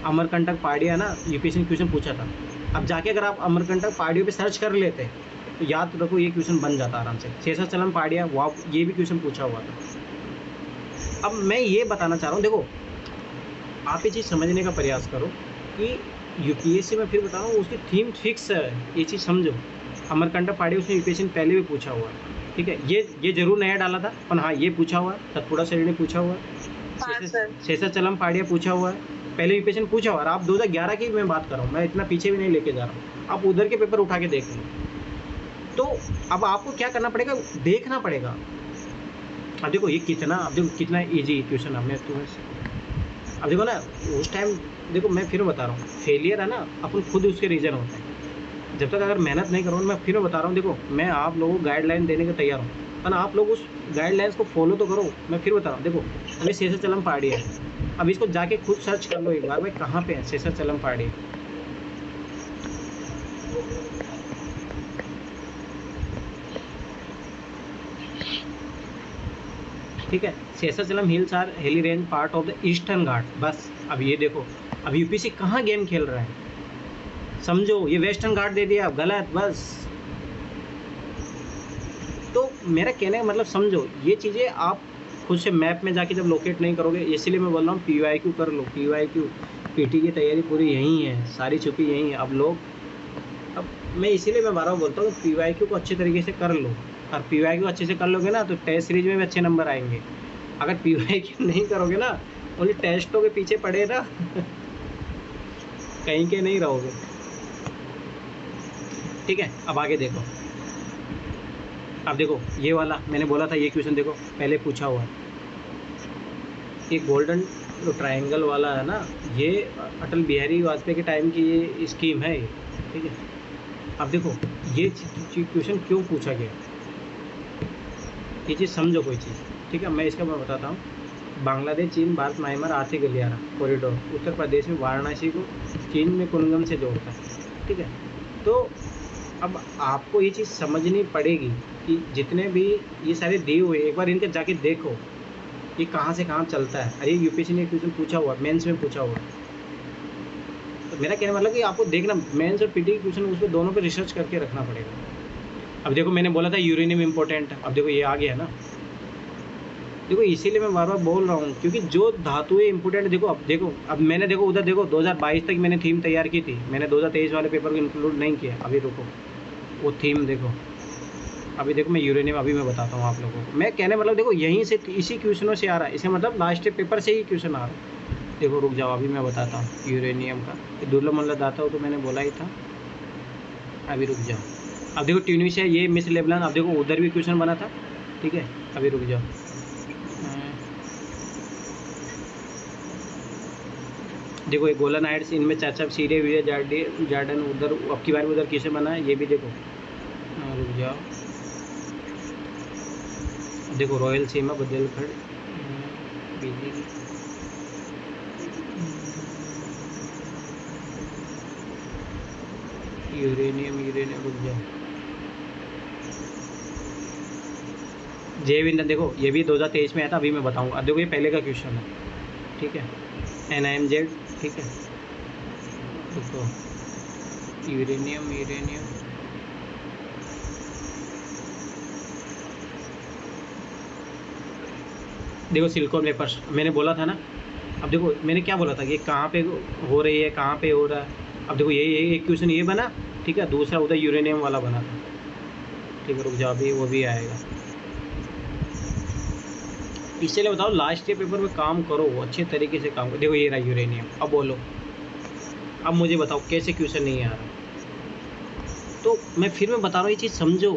अमरकंटक पहाड़ियाँ ना यूपीएससी ने क्वेश्चन पूछा था, अब जाके अगर आप अमरकंटक पहाड़ियों पे सर्च कर लेते तो याद रखो ये क्वेश्चन बन जाता आराम से। शेषाचलम पहाड़ियाँ वो ये भी क्वेश्चन पूछा हुआ था। अब मैं ये बताना चाह रहा हूँ, देखो आप ये चीज़ समझने का प्रयास करो कि यूपीएससी में फिर बता रहा हूँ उसकी थीम फिक्स है, ये चीज़ समझो। अमरकंटक पहाड़ी उसने यूपीएससी ने पहले भी पूछा हुआ है। ठीक है, ये जरूर नया डाला था, पर हाँ ये पूछा हुआ है, सतपुड़ा शरीर ने पूछा हुआ है, शेषाचलम पहाड़ियाँ पूछा हुआ है, पहले यूपीएससी ने पूछा हुआ है। आप 2011 की मैं बात कर रहा हूँ, मैं इतना पीछे भी नहीं लेके जा रहा हूँ, आप उधर के पेपर उठा के देख लो। तो अब आपको क्या करना पड़ेगा, देखना पड़ेगा। अब देखो ये कितना, अब देखो कितना ईजी क्वेश्चन है। मैं तुम्हें अब देखो ना उस टाइम, देखो मैं फिर बता रहा हूँ, फेलियर है ना अपन खुद उसके रीज़न होते हैं। जब तक अगर मेहनत नहीं करो, मैं फिर बता रहा हूँ, देखो मैं आप लोगों को गाइडलाइन देने को तैयार हूँ, पर आप लोग उस गाइडलाइंस को फॉलो तो करो। मैं फिर बता रहा हूँ, देखो अभी शेषाचलम पहाड़ी है, अब इसको जाके खुद सर्च कर लो एक बार, भाई कहाँ पे है शेषाचलम पहाड़ी। ठीक है, Seshachalam hills are hilly range part of the eastern Ghat. बस अब ये देखो, अब यूपीएससी कहाँ गेम खेल रहा है, समझो ये वेस्टर्न घाट दे दिया, गलत। बस तो मेरा कहने का मतलब समझो ये चीज़ें आप खुद से मैप में जाके जब लोकेट नहीं करोगे, इसलिए मैं बोल रहा हूँ PYQ कर लो। PYQ PT की तैयारी पूरी यहीं है, सारी छुपी यहीं है। अब लोग, अब मैं इसीलिए मैं बार-बार बोलता हूँ PYQ को अच्छे तरीके से कर लो, और PYQ अच्छे से कर लोगे ना तो टेस्ट सीरीज में भी अच्छे नंबर आएंगे। अगर PYQ नहीं करोगे ना, ओनली टेस्टों के पीछे पड़े ना कहीं के नहीं रहोगे। ठीक है, अब आगे देखो, अब देखो ये वाला मैंने बोला था, ये क्वेश्चन देखो पहले पूछा हुआ है, ये गोल्डन जो ट्रायंगल वाला है ना, ये अटल बिहारी वाजपेयी के टाइम की ये स्कीम है ये। ठीक है, अब देखो ये क्वेश्चन क्यों पूछा गया, ये चीज़ समझो कोई चीज़। ठीक है, मैं इसका मैं बताता हूँ। बांग्लादेश, चीन, भारत, म्यांमार आर्थिक गलियारा कॉरिडोर उत्तर प्रदेश में वाराणसी को चीन में कुंगम से जोड़ता है। ठीक है, तो अब आपको ये चीज़ समझनी पड़ेगी कि जितने भी ये सारे दिए हुए, एक बार इनके जाके देखो ये कहाँ से कहाँ चलता है। अरे यूपीएससी ने क्वेश्चन पूछा हुआ, मेंस में पूछा हुआ, तो तो मेरा कहने मतलब कि आपको देखना मेंस और पीटी क्वेश्चन उस पर दोनों पे रिसर्च करके रखना पड़ेगा। अब देखो मैंने बोला था यूरेनियम इंपॉर्टेंट है, अब देखो ये आ गया है ना। देखो इसीलिए मैं बार बार बोल रहा हूँ क्योंकि जो धातुएं इंपॉर्टेंट, देखो अब मैंने देखो उधर देखो 2022 तक मैंने थीम तैयार की थी, मैंने 2023 वाले पेपर को इंक्लूड नहीं किया। अभी रुको वो थीम देखो, अभी देखो मैं यूरेनियम अभी मैं बताता हूँ आप लोगों को। मैं कहने मतलब देखो यहीं से इसी क्वेश्चनों से आ रहा है, इसका मतलब लास्ट पेपर से ही क्वेश्चन आ रहा है। देखो रुक जाओ अभी मैं बताता हूँ यूरेनियम का, दुर्लभ मूल्य धातु हो तो मैंने बोला ही था। अभी रुक जाओ, अब देखो ट्यूनिशिया ये मिस लेबलन, अब देखो उधर भी क्वेश्चन बना था, ठीक है। अभी रुक जाओ, देखो ये गोलन हाइट्स, इनमें चाचा सीरिया वीरिया जार्डन उधर अब की बार उधर कैसे बना है ये भी देखो। रुक जाओ, देखो रॉयल सीमा बदेलखंड यूरेनियम रुक जाओ, जैव ईंधन देखो ये भी 2023 में आया था, अभी मैं बताऊंगा। देखो ये पहले का क्वेश्चन है, ठीक है। NIMZ, ठीक है। देखो यूरेनियम देखो सिलिकॉन वेपर्स मैंने बोला था ना। अब देखो मैंने क्या बोला था कि कहाँ पे हो रही है, कहाँ पे हो रहा है। अब देखो ये एक क्वेश्चन ये बना, ठीक है, दूसरा उधर यूरेनियम वाला बना था, ठीक है। रुक जाओ अभी वो भी आएगा। इसलिए बताओ लास्ट ईयर पेपर में काम करो, अच्छे तरीके से काम करो। देखो ये रहा यूरेनियम, अब बोलो, अब मुझे बताओ कैसे क्वेश्चन नहीं आ रहा। तो मैं फिर मैं बता रहा हूँ ये चीज़ समझो,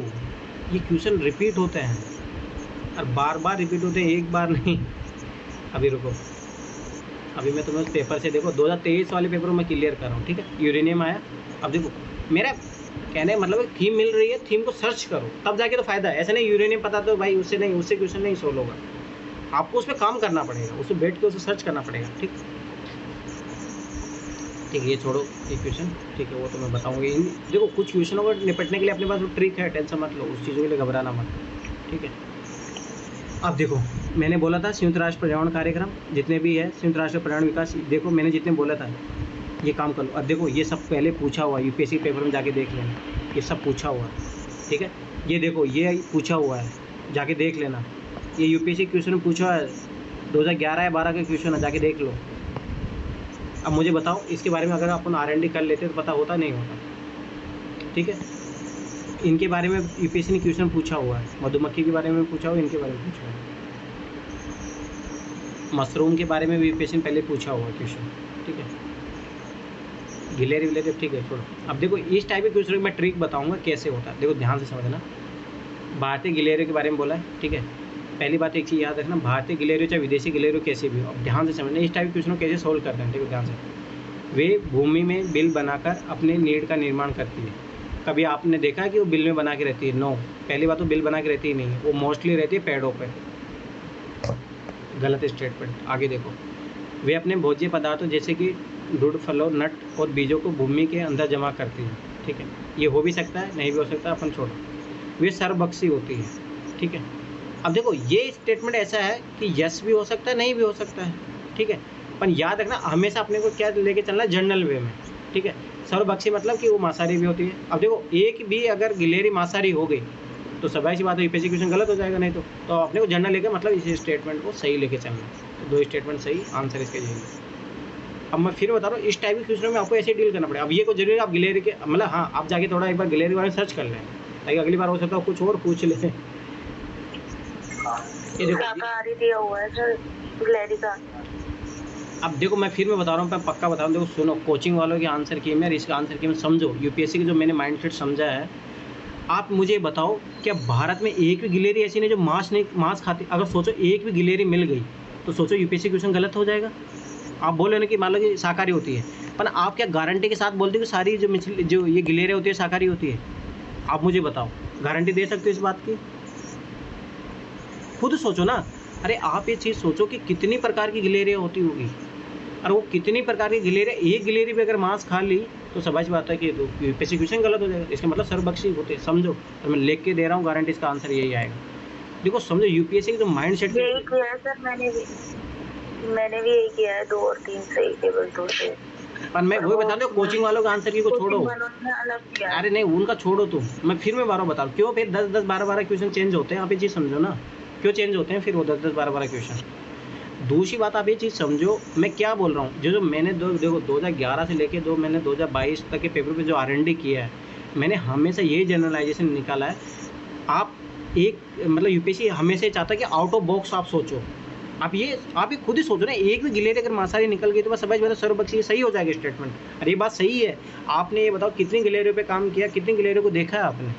ये क्वेश्चन रिपीट होते हैं और बार बार रिपीट होते हैं, एक बार नहीं। अभी रुको, अभी मैं तुम्हें उस पेपर से देखो 2023 वाले पेपर में क्लियर कर रहा हूँ, ठीक है। यूरेनियम आया, अब देखो मेरा कहने मतलब थीम मिल रही है, थीम को सर्च करो तब जाके तो फ़ायदा है। ऐसा नहीं यूरेनियम पता तो भाई उससे नहीं, उससे क्वेश्चन नहीं सोल्व होगा, आपको उस पर काम करना पड़ेगा, उस पर बैठ के उसे सर्च करना पड़ेगा, ठीक है। ये छोड़ो ये क्वेश्चन, ठीक है, वो तो मैं बताऊँगी। देखो कुछ क्वेश्चनों को निपटने के लिए अपने पास वो ट्रिक है, टेंशन मत लो, उस चीज़ों के लिए घबराना मत, ठीक है। अब देखो मैंने बोला था संयुक्त राष्ट्र पर्यावरण कार्यक्रम जितने भी है, संयुक्त राष्ट्र पर्यावरण विकास, देखो मैंने जितने बोला था ये काम कर लो। अब देखो ये सब पहले पूछा हुआ, UPSC पेपर में जाके देख लेना, ये सब पूछा हुआ, ठीक है। ये देखो ये पूछा हुआ है, जाके देख लेना। ये UPSC क्वेश्चन में पूछा है, 2011 या 12 का क्वेश्चन है, जाके देख लो। अब मुझे बताओ इसके बारे में अगर अपन R&D कर लेते तो पता होता नहीं होता, ठीक है। इनके बारे में UPSC ने क्वेश्चन पूछा हुआ है, मधुमक्खी के बारे में पूछा हुआ, इनके बारे में पूछा हुआ है, मशरूम के बारे में भी UPSC ने पहले पूछा हुआ क्वेश्चन, ठीक है। गिलेरी विलेरी, ठीक है छोड़ो। अब देखो इस टाइप के क्वेश्चन मैं ट्रिक बताऊंगा कैसे होता है, देखो ध्यान से समझना। भारतीय गिलेरियों के बारे में बोला है, ठीक है। पहली बात एक चीज़ याद रखना, भारतीय गिलेरियो चाहे विदेशी गिलेरियो कैसे भी हो, अब ध्यान से समझना इस टाइप के क्वेश्चन कैसे सोल्व करते हैं, देखो ध्यान से। वे भूमि में बिल बनाकर अपने नीड का निर्माण करती है। कभी आपने देखा है कि वो बिल में बना के रहती है? नो, पहली बात तो बिल बना के रहती ही नहीं है, वो मोस्टली रहती है पेड़ों पे। गलत स्टेटमेंट, आगे देखो। वे अपने भोज्य पदार्थों जैसे कि गुड़, फलों, नट और बीजों को भूमि के अंदर जमा करती है, ठीक है। ये हो भी सकता है, नहीं भी हो सकता, अपन छोड़ो। वे सर्वभक्षी होती है, ठीक है। अब देखो ये स्टेटमेंट ऐसा है कि यस भी हो सकता है, नहीं भी हो सकता है, ठीक है। पर याद रखना हमेशा अपने को क्या लेके चलना है, जनरल वे में, ठीक है। सर्वभक्षी मतलब कि वो मांसाहारी भी होती है। अब देखो एक भी अगर गिलेरी मांसाहारी हो गई तो सभी सी बात है, UPSC क्वेश्चन गलत हो जाएगा, नहीं तो अपने को जनरल लेकर मतलब इस स्टेटमेंट को सही लेके चलना है। तो 2 स्टेटमेंट सही, आंसर इसके यही है। अब मैं फिर बता रहा हूँ इस टाइप के क्वेश्चन में आपको ऐसे डील करना पड़ेगा। अब ये को जरूरी आप गिलेरी के मतलब हाँ आप जाके थोड़ा एक बार गिलेरी बारे में सर्च कर लें, ताकि अगली बार हो सकता है कुछ और पूछ लें। ये शाकाहारी दिया हुआ है सर गिलेरी का। अब देखो मैं फिर मैं बता रहा हूँ, मैं पक्का बता रहा हूँ, देखो सुनो, कोचिंग वालों के आंसर की मैं इसका आंसर की मैं समझो, UPSC की जो मैंने माइंडसेट समझा है। आप मुझे बताओ क्या भारत में एक भी गिलेरी ऐसी नहीं जो मांस खाती? अगर सोचो एक भी गिलेरी मिल गई तो सोचो UPSC क्वेश्चन गलत हो जाएगा। आप बोल रहे हो कि मान लो कि शाकाहारी होती है, पर आप क्या गारंटी के साथ बोलते हो कि सारी जो मछली जो ये गिलेरी होती है शाकाहारी होती है? आप मुझे बताओ, गारंटी दे सकते हो इस बात की? खुद सोचो ना। अरे आप ये चीज़ सोचो कि कितनी प्रकार की गिलेरियाँ होती होगी, और वो कितनी प्रकार की गिलेरियाँ, एक गिलेरी भी अगर मांस खा ली तो समझ बात है कि तो UPSC क्वेश्चन गलत हो जाएगा। इसका मतलब सर्वभक्षी होते हैं, समझो। तो मैं लिख के दे रहा हूँ, गारंटी इसका आंसर यही आएगा। देखो समझो UPSC की जो माइंड सेट यही किया है सर, मैंने भी यही किया है, 2 और 3 सही केवल 2 से। पर मैं वही बता दूं, कोचिंग वालों का आंसर की को छोड़ो, कोचिंग वालों ने अलग किया। अरे नहीं उनका छोड़ो तुम, मैं फिर मैं 12 क्यों फिर 10-10 12-12 क्वेश्चन चेंज होते हैं, आप ये चीज़ समझो ना, क्यों चेंज होते हैं फिर वो 10-10 12-12 क्वेश्चन। दूसरी बात आप ये चीज़ समझो मैं क्या बोल रहा हूँ, जो मैंने देखो 2011 से लेके मैंने 2022 तक के पेपर पे जो R&D किया है, मैंने हमेशा यही जनरलाइजेशन निकाला है। आप एक मतलब यूपीएससी हमेशा चाहता है कि आउट ऑफ बॉक्स आप सोचो, आप ये खुद ही सोचो ना, एक भी गिलेरी अगर मासारी निकल गई तो बस समझ में सर्वपक्षी सही हो जाएगा स्टेटमेंट। अरे ये बात सही है, आपने ये बताओ कितनी गिलेरियों पे काम किया, कितनी गिलेरियों को देखा है आपने,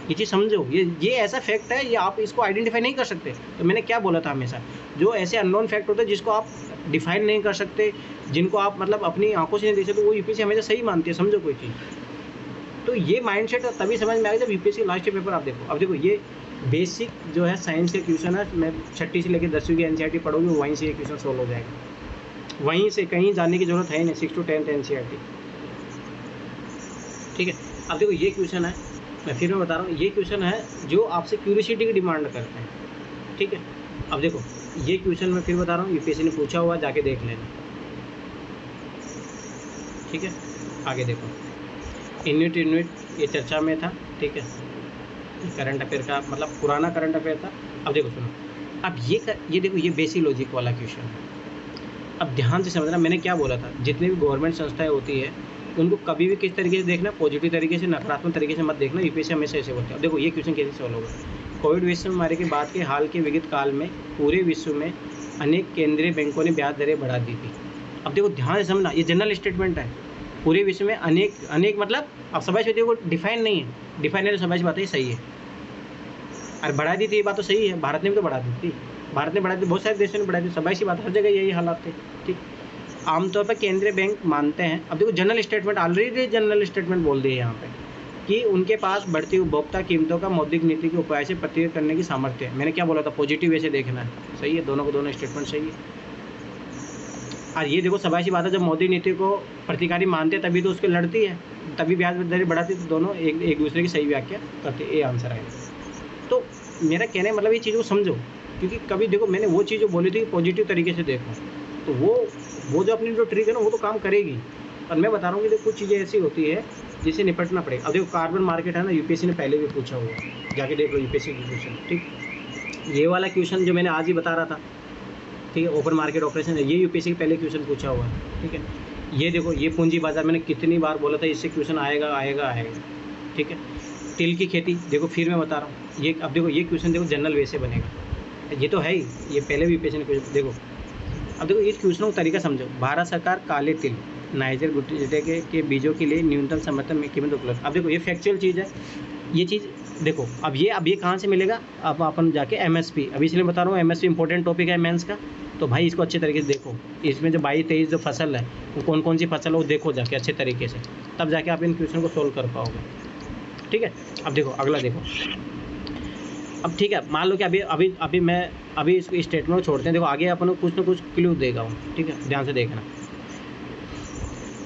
ये चीज़ समझो, ये ऐसा फैक्ट है, ये आप इसको आइडेंटिफाई नहीं कर सकते। तो मैंने क्या बोला था हमेशा, जो ऐसे अननोन फैक्ट होते हैं जिसको आप डिफाइन नहीं कर सकते, जिनको आप मतलब अपनी आंखों से नहीं देख सकते, वो यूपीएससी हमेशा सही मानती है, समझो कोई चीज़। तो ये माइंडसेट तभी समझ में आएगा जब यूपीएससी लास्ट पेपर आप देखो। अब देखो ये बेसिक जो है साइंस के क्वेश्चन है, मैं 6ठी से लेकर 10वीं की एनसीईआरटी पढ़ोगे वहीं से ये क्वेश्चन सोल्व हो जाएगा, वहीं से कहीं जाने की जरूरत है ही नहीं, 6 to 10th एनसीईआरटी। ठीक है, अब देखो ये क्वेश्चन है, मैं फिर मैं बता रहा हूँ, ये क्वेश्चन है जो आपसे क्यूरियोसिटी की डिमांड करते हैं। ठीक है, अब देखो ये क्वेश्चन मैं फिर बता रहा हूँ, यूपीएससी ने पूछा हुआ, जाके देख लेना। ठीक है, आगे देखो इनविट ये चर्चा में था। ठीक है, करंट अफेयर का मतलब पुराना करंट अफेयर था। अब देखो सुनो, अब ये देखो ये बेसिक लॉजिक वाला क्वेश्चन है। अब ध्यान से समझना, मैंने क्या बोला था, जितने भी गवर्नमेंट संस्थाएं होती है उनको कभी भी किस तरीके से देखना, पॉजिटिव तरीके से, नकारात्मक तरीके से मत देखना। यूपीएससी हमेशा ऐसे होता है। अब देखो ये क्वेश्चन कैसे सॉल्व होगा। कोविड विश्व महामारी के बाद के हाल के विगत काल में पूरे विश्व में अनेक केंद्रीय बैंकों ने ब्याज दरें बढ़ा दी थी। अब देखो ध्यान से समझना, ये जनरल स्टेटमेंट है, पूरे विश्व में अनेक मतलब अब सबाइश होती है वो डिफाइन नहीं है, डिफाइन है तो सबाइश बात है सही है। अरे बढ़ा दी थी ये बात तो सही है, भारत ने भी तो बढ़ा दी थी, भारत ने बढ़ा दी, बहुत सारे देशों ने बढ़ा दी, सबाइश बात, हर जगह यही हालात थे। ठीक, आमतौर पर केंद्रीय बैंक मानते हैं। अब देखो general statement, already general statement बोल दिए यहाँ पे कि उनके पास बढ़ती उपभोक्ता कीमतों का मौद्रिक नीति के उपाय से प्रतिरोध करने की सामर्थ्य है। मैंने क्या बोला था, पॉजिटिव वे से देखना है, सही है, दोनों को दोनों स्टेटमेंट सही है। और ये देखो सबाइशी बात है, जब मौद्रिक नीति को प्रतिकारी मानते हैं तभी तो उसके लड़ती है, तभी ब्याज दरें बढ़ाती, तो दोनों एक दूसरे की सही व्याख्या करते, ये आंसर आएगा। तो मेरा कहने मतलब ये चीज़ को समझो, क्योंकि कभी देखो मैंने वो चीज़ जो बोली थी पॉजिटिव तरीके से देखो, तो वो जो अपनी जो ट्रिक है ना वो तो काम करेगी। और मैं बता रहा हूँ कि कुछ चीज़ें ऐसी होती है जिससे निपटना पड़ेगा। अब देखो कार्बन मार्केट है ना, यूपीएससी ने पहले भी पूछा हुआ, जाके देख लो यूपीएससी की क्वेश्चन। ठीक, ये वाला क्वेश्चन जो मैंने आज ही बता रहा था, ठीक है, ओपन मार्केट ऑपरेशन है, ये यूपीएससी के पहले क्वेश्चन पूछा हुआ है। ठीक है, ये देखो ये पूंजी बाजार, मैंने कितनी बार बोला था इससे क्वेश्चन आएगा आएगा आएगा। ठीक है, तिल की खेती देखो, फिर मैं बता रहा हूँ ये, अब देखो ये क्वेश्चन देखो जनरल वे से बनेगा, ये तो है ही, ये पहले भी यूपीएससी ने क्वेश्चन देखो। अब देखो इस क्वेश्चन का तरीका समझो, भारत सरकार काले तिल नाइजर गुटरे के बीजों के लिए न्यूनतम समर्थन में कीमत उपलब्ध। अब देखो ये फैक्चुअल चीज़ है, ये चीज़ देखो, अब ये कहाँ से मिलेगा, अब अपन जाके एमएसपी, अभी इसलिए बता रहा हूँ एमएसपी इंपॉर्टेंट टॉपिक है मेंस का, तो भाई इसको अच्छे तरीके से देखो, इसमें जो 22-23 जो फसल है वो कौन कौन सी फसल है वो देखो जाके अच्छे तरीके से, तब जाके आप इन क्वेश्चन को सोल्व कर पाओगे। ठीक है, अब देखो अगला देखो, अब ठीक है, मान लो कि अभी मैं इसको स्टेटमेंट को छोड़ते हैं, देखो आगे अपन को कुछ ना कुछ क्लू देगा हूँ। ठीक है, ध्यान से देखना,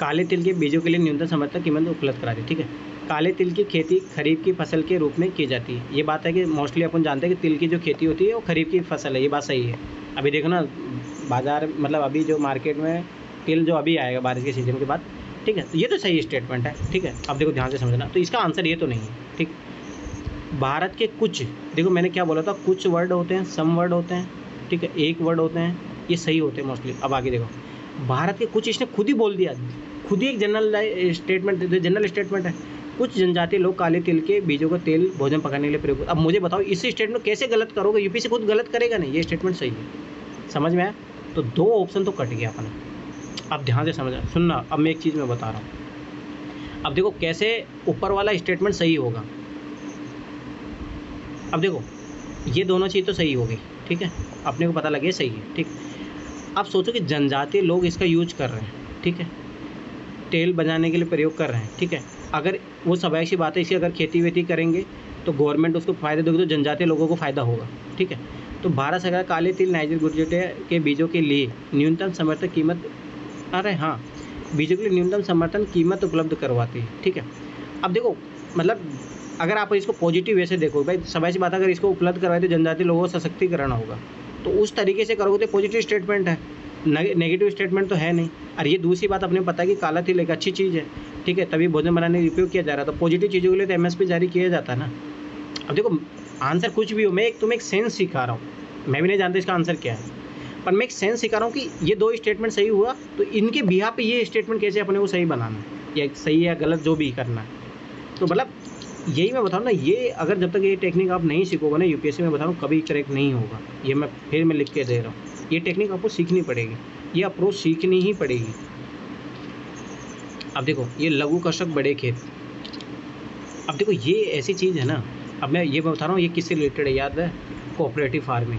काले तिल के बीजों के लिए न्यूनतम समर्थन कीमत उपलब्ध करा दी। ठीक है, काले तिल की खेती खरीफ की फसल के रूप में की जाती है। ये बात है कि मोस्टली अपन जानते हैं कि तिल की जो खेती होती है वो खरीफ की फसल है, ये बात सही है। अभी देखो ना बाजार, मतलब अभी जो मार्केट में तिल जो अभी आएगा बारिश के सीजन के बाद, ठीक है, तो ये तो सही स्टेटमेंट है। ठीक है, अब देखो ध्यान से समझना, तो इसका आंसर ये तो नहीं है। ठीक, भारत के कुछ, देखो मैंने क्या बोला था, कुछ वर्ड होते हैं, सम वर्ड होते हैं, ठीक है, एक वर्ड होते हैं, ये सही होते हैं मोस्टली। अब आगे देखो, भारत के कुछ, इसने खुद ही बोल दिया, खुद ही एक जनरल स्टेटमेंट है, कुछ जनजातीय लोग काले तिल के बीजों का तेल भोजन पकाने के लिए प्रयोग। अब मुझे बताओ इस स्टेटमेंट कैसे गलत करोगे, यूपीएससी खुद गलत करेगा नहीं, ये स्टेटमेंट सही है, समझ में आया? तो 2 ऑप्शन तो कट गया अपना। अब ध्यान से समझ सुनना, अब मैं एक चीज़ मैं बता रहा हूँ, अब देखो कैसे ऊपर वाला स्टेटमेंट सही होगा। अब देखो ये दोनों चीज़ तो सही हो गई, ठीक है, अपने को पता लगे सही है। ठीक, अब सोचो कि जनजातीय लोग इसका यूज कर रहे हैं, ठीक है, तेल बनाने के लिए प्रयोग कर रहे हैं। ठीक है, अगर वो स्वाभाविक सी बात है, इसी अगर खेती वेती करेंगे तो गवर्नमेंट उसको फ़ायदा देगी, तो जनजातीय लोगों को फ़ायदा होगा। ठीक है, तो भारत सरकार काले तिल नाइजर गुटरे के बीजों के लिए न्यूनतम समर्थन कीमत, बीजों के लिए न्यूनतम समर्थन कीमत उपलब्ध करवाती है। ठीक है, अब देखो मतलब अगर आप इसको पॉजिटिव वे से देखो, भाई स्वाभाविक सी बात, अगर इसको उपलब्ध करवाए तो जनजातीय लोगों का सशक्तिकरण होगा, तो उस तरीके से करोगे तो पॉजिटिव स्टेटमेंट है। नेगेटिव स्टेटमेंट तो है नहीं। और ये दूसरी बात अपने पता है कि काला तिल एक अच्छी चीज़ है, ठीक है, तभी भोजन बनाने में उपयोग किया जा रहा है। तो पॉजिटिव चीज़ों के लिए तो एमएसपी जारी किया जाता है ना। अब देखो आंसर कुछ भी हो, मैं तुम्हें एक सेंस सिखा रहा हूँ, मैं भी नहीं जानता इसका आंसर क्या है, पर मैं एक सेंस सिखा रहा हूँ कि ये दो स्टेटमेंट सही हुआ तो इनके बिहा पे ये स्टेटमेंट कैसे अपने को सही बनाना है, या सही या गलत जो भी करना है। तो मतलब यही मैं बताऊँ ना, ये अगर जब तक ये टेक्निक आप नहीं सीखोगे ना यूपीएससी में, बता रहा हूँ कभी क्रैक नहीं होगा। ये मैं फिर लिख के दे रहा हूँ, ये टेक्निक आपको सीखनी पड़ेगी, ये अप्रोच सीखनी ही पड़ेगी। अब देखो ये लघु कृषक बड़े खेत, अब देखो ये ऐसी चीज़ है ना, अब मैं ये बता रहा हूँ ये किससे रिलेटेड है, याद है, कोऑपरेटिव फार्मिंग।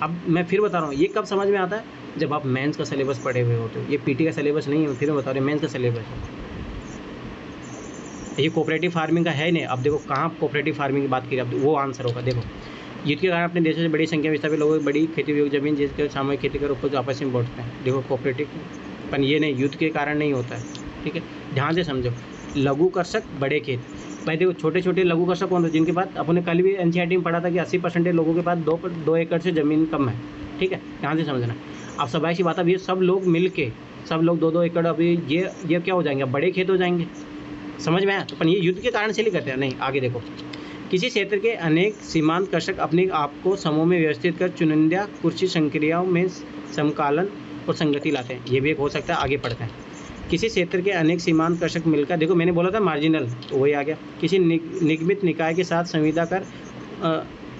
अब मैं फिर बता रहा हूँ ये कब समझ में आता है, जब आप मेंस का सिलेबस पढ़े हुए होते हो। ये पीटी का सिलेबस नहीं है, फिर मैं बता रहा हूँ मेंस का सिलेबस है। ये कोऑपरेटिव फार्मिंग का है नहीं। अब देखो कहाँ कोऑपरेटिव फार्मिंग की बात की, अब वो आंसर होगा। देखो युद्ध के कारण अपने देशों से बड़ी संख्या में विस्थापित लोगों की बड़ी खेती योग्य जमीन जिसके सामूहिक खेती कर उपज आपस में बांटते हैं। देखो कोऑपरेटिव, पर ये नहीं, युद्ध के कारण नहीं होता है, ठीक है, ध्यान से समझो। लघु कृषक बड़े खेत, भाई देखो छोटे छोटे लघु कृषक कौन थे, जिनके पास अपने कल भी एनसीईआरटी में पढ़ा था कि 80% लोगों के पास 2 एकड़ से ज़मीन कम है, ठीक है, ध्यान से समझना। अब स्वाभाविक सी बात है, ये सब लोग मिल के सब लोग 2-2 एकड़, अभी ये क्या हो जाएंगे, बड़े खेत हो जाएंगे, समझ में आया। तो पर ये युद्ध के कारण से नहीं करते हैं, नहीं। आगे देखो, किसी क्षेत्र के अनेक सीमांत कृषक अपने आप को समूह में व्यवस्थित कर चुनिंदा कृषि संक्रियाओं में समकालन और संगति लाते हैं। ये भी एक हो सकता है। आगे पढ़ते हैं। किसी क्षेत्र के अनेक सीमांत कृषक मिलकर, देखो मैंने बोला था मार्जिनल, तो वही आ गया। किसी निगमित निकाय के साथ संविदा कर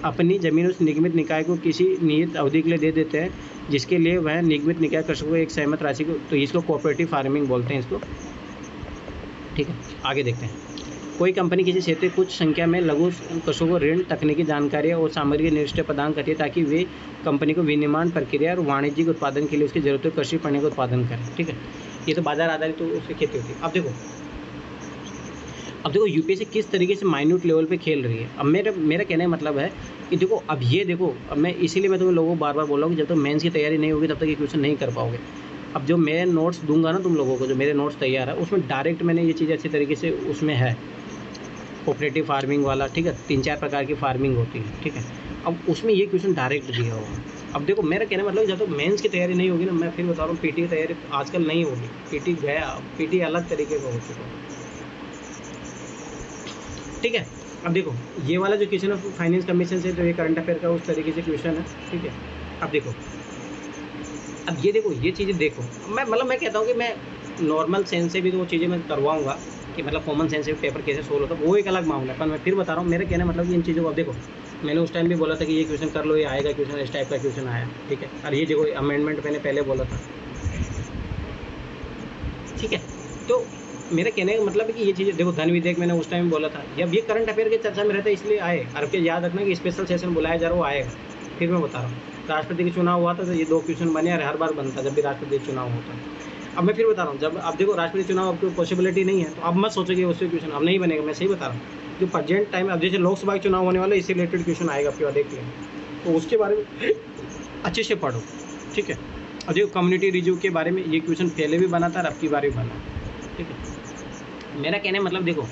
अपनी जमीन उस निगमित निकाय को किसी नियत अवधि के लिए दे देते हैं, जिसके लिए वह निगमित निकाय कृषकों को एक सहमत राशि को, तो इसको कोऑपरेटिव फार्मिंग बोलते हैं इसको, ठीक है। आगे देखते हैं। कोई कंपनी किसी क्षेत्र में कुछ संख्या में लघु कृषकों को ऋण, तकनीकी जानकारी और सामग्री निर्दिष्ट प्रदान करती है ताकि वे कंपनी को विनिर्माण प्रक्रिया और वाणिज्यिक उत्पादन के लिए उसकी जरूरत है कृषि पण्य का उत्पादन करें, ठीक है। ये तो बाजार आधारित तो उसकी खेती होती है। अब देखो यूपीएससी किस तरीके से माइन्यूट लेवल पे खेल रही है। अब मेरा कहने का मतलब है कि देखो अब ये देखो, अब मैं इसीलिए मैं तुम्हें लोगों को बार बार बोल रहा हूँ कि जब तक मेंस की तैयारी नहीं होगी तब तक ये क्वेश्चन नहीं कर पाओगे। अब जो मैं नोट्स दूंगा ना तुम लोगों को, जो मेरे नोट्स तैयार है उसमें डायरेक्ट मैंने ये चीज़ अच्छी तरीके से उसमें है, कोऑपरेटिव फार्मिंग वाला, ठीक है, 3-4 प्रकार की फार्मिंग होती है, ठीक है। अब उसमें ये क्वेश्चन डायरेक्ट दिया होगा। अब देखो मेरा कहने मतलब जब तक मेंस की तैयारी नहीं होगी ना, मैं फिर बता रहा हूँ पीटी की तैयारी आजकल नहीं होगी। पीटी गया, पीटी अलग तरीके का हो चुका है, ठीक है। अब देखो ये वाला जो क्वेश्चन है फाइनेंस कमीशन से, तो ये करंट अफेयर का उस तरीके से क्वेश्चन है, ठीक है। अब देखो, अब ये देखो ये चीज़ें देखो, मैं कहता हूँ कि मैं नॉर्मल सेंस से भी तो वो चीज़ें मैं करवाऊँगा कि मतलब कॉमन सेंस से पेपर कैसे सोल्व होता है, वो एक अलग मामला है। पर मैं फिर बता रहा हूँ, मेरे कहने मतलब कि इन चीज़ों को, अब देखो मैंने उस टाइम भी बोला था कि ये क्वेश्चन कर लो, ये आएगा क्वेश्चन, इस टाइप का क्वेश्चन आया, ठीक है। और ये देखो अमेंडमेंट मैंने पहले बोला था, ठीक है। तो मेरे कहने का मतलब है कि ये चीज़ें देखो, धन विधेयक मैंने उस टाइम बोला था, अब ये करंट अफेयर के चर्चा में रहता है इसलिए आए। और फिर याद रखना कि स्पेशल सेशन बुलाया जा रहा है, वो आएगा। फिर मैं बता रहा हूँ, राष्ट्रपति का चुनाव हुआ था तो ये 2 क्वेश्चन बने, और हर बार बनता जब भी राष्ट्रपति चुनाव होता है। अब मैं फिर बता रहा हूँ, जब अब देखो राष्ट्रपति चुनाव अब कोई पॉसिबिलिटी नहीं है, तो अब मत सोचोगे उससे क्वेश्चन अब नहीं बनेगा। मैं सही बता रहा हूँ, जो प्रेजेंट टाइम, अब जैसे लोकसभा के चुनाव होने वाला है, इससे रिलेटेड क्वेश्चन आएगा, आपके बाद देख लें, तो उसके बारे में अच्छे से पढ़ो, ठीक है। अब देखो कम्युनिटी रिव्यू के बारे में ये क्वेश्चन पहले भी बना था और अब की बार भी बना, ठीक है। मेरा कहने मतलब देखो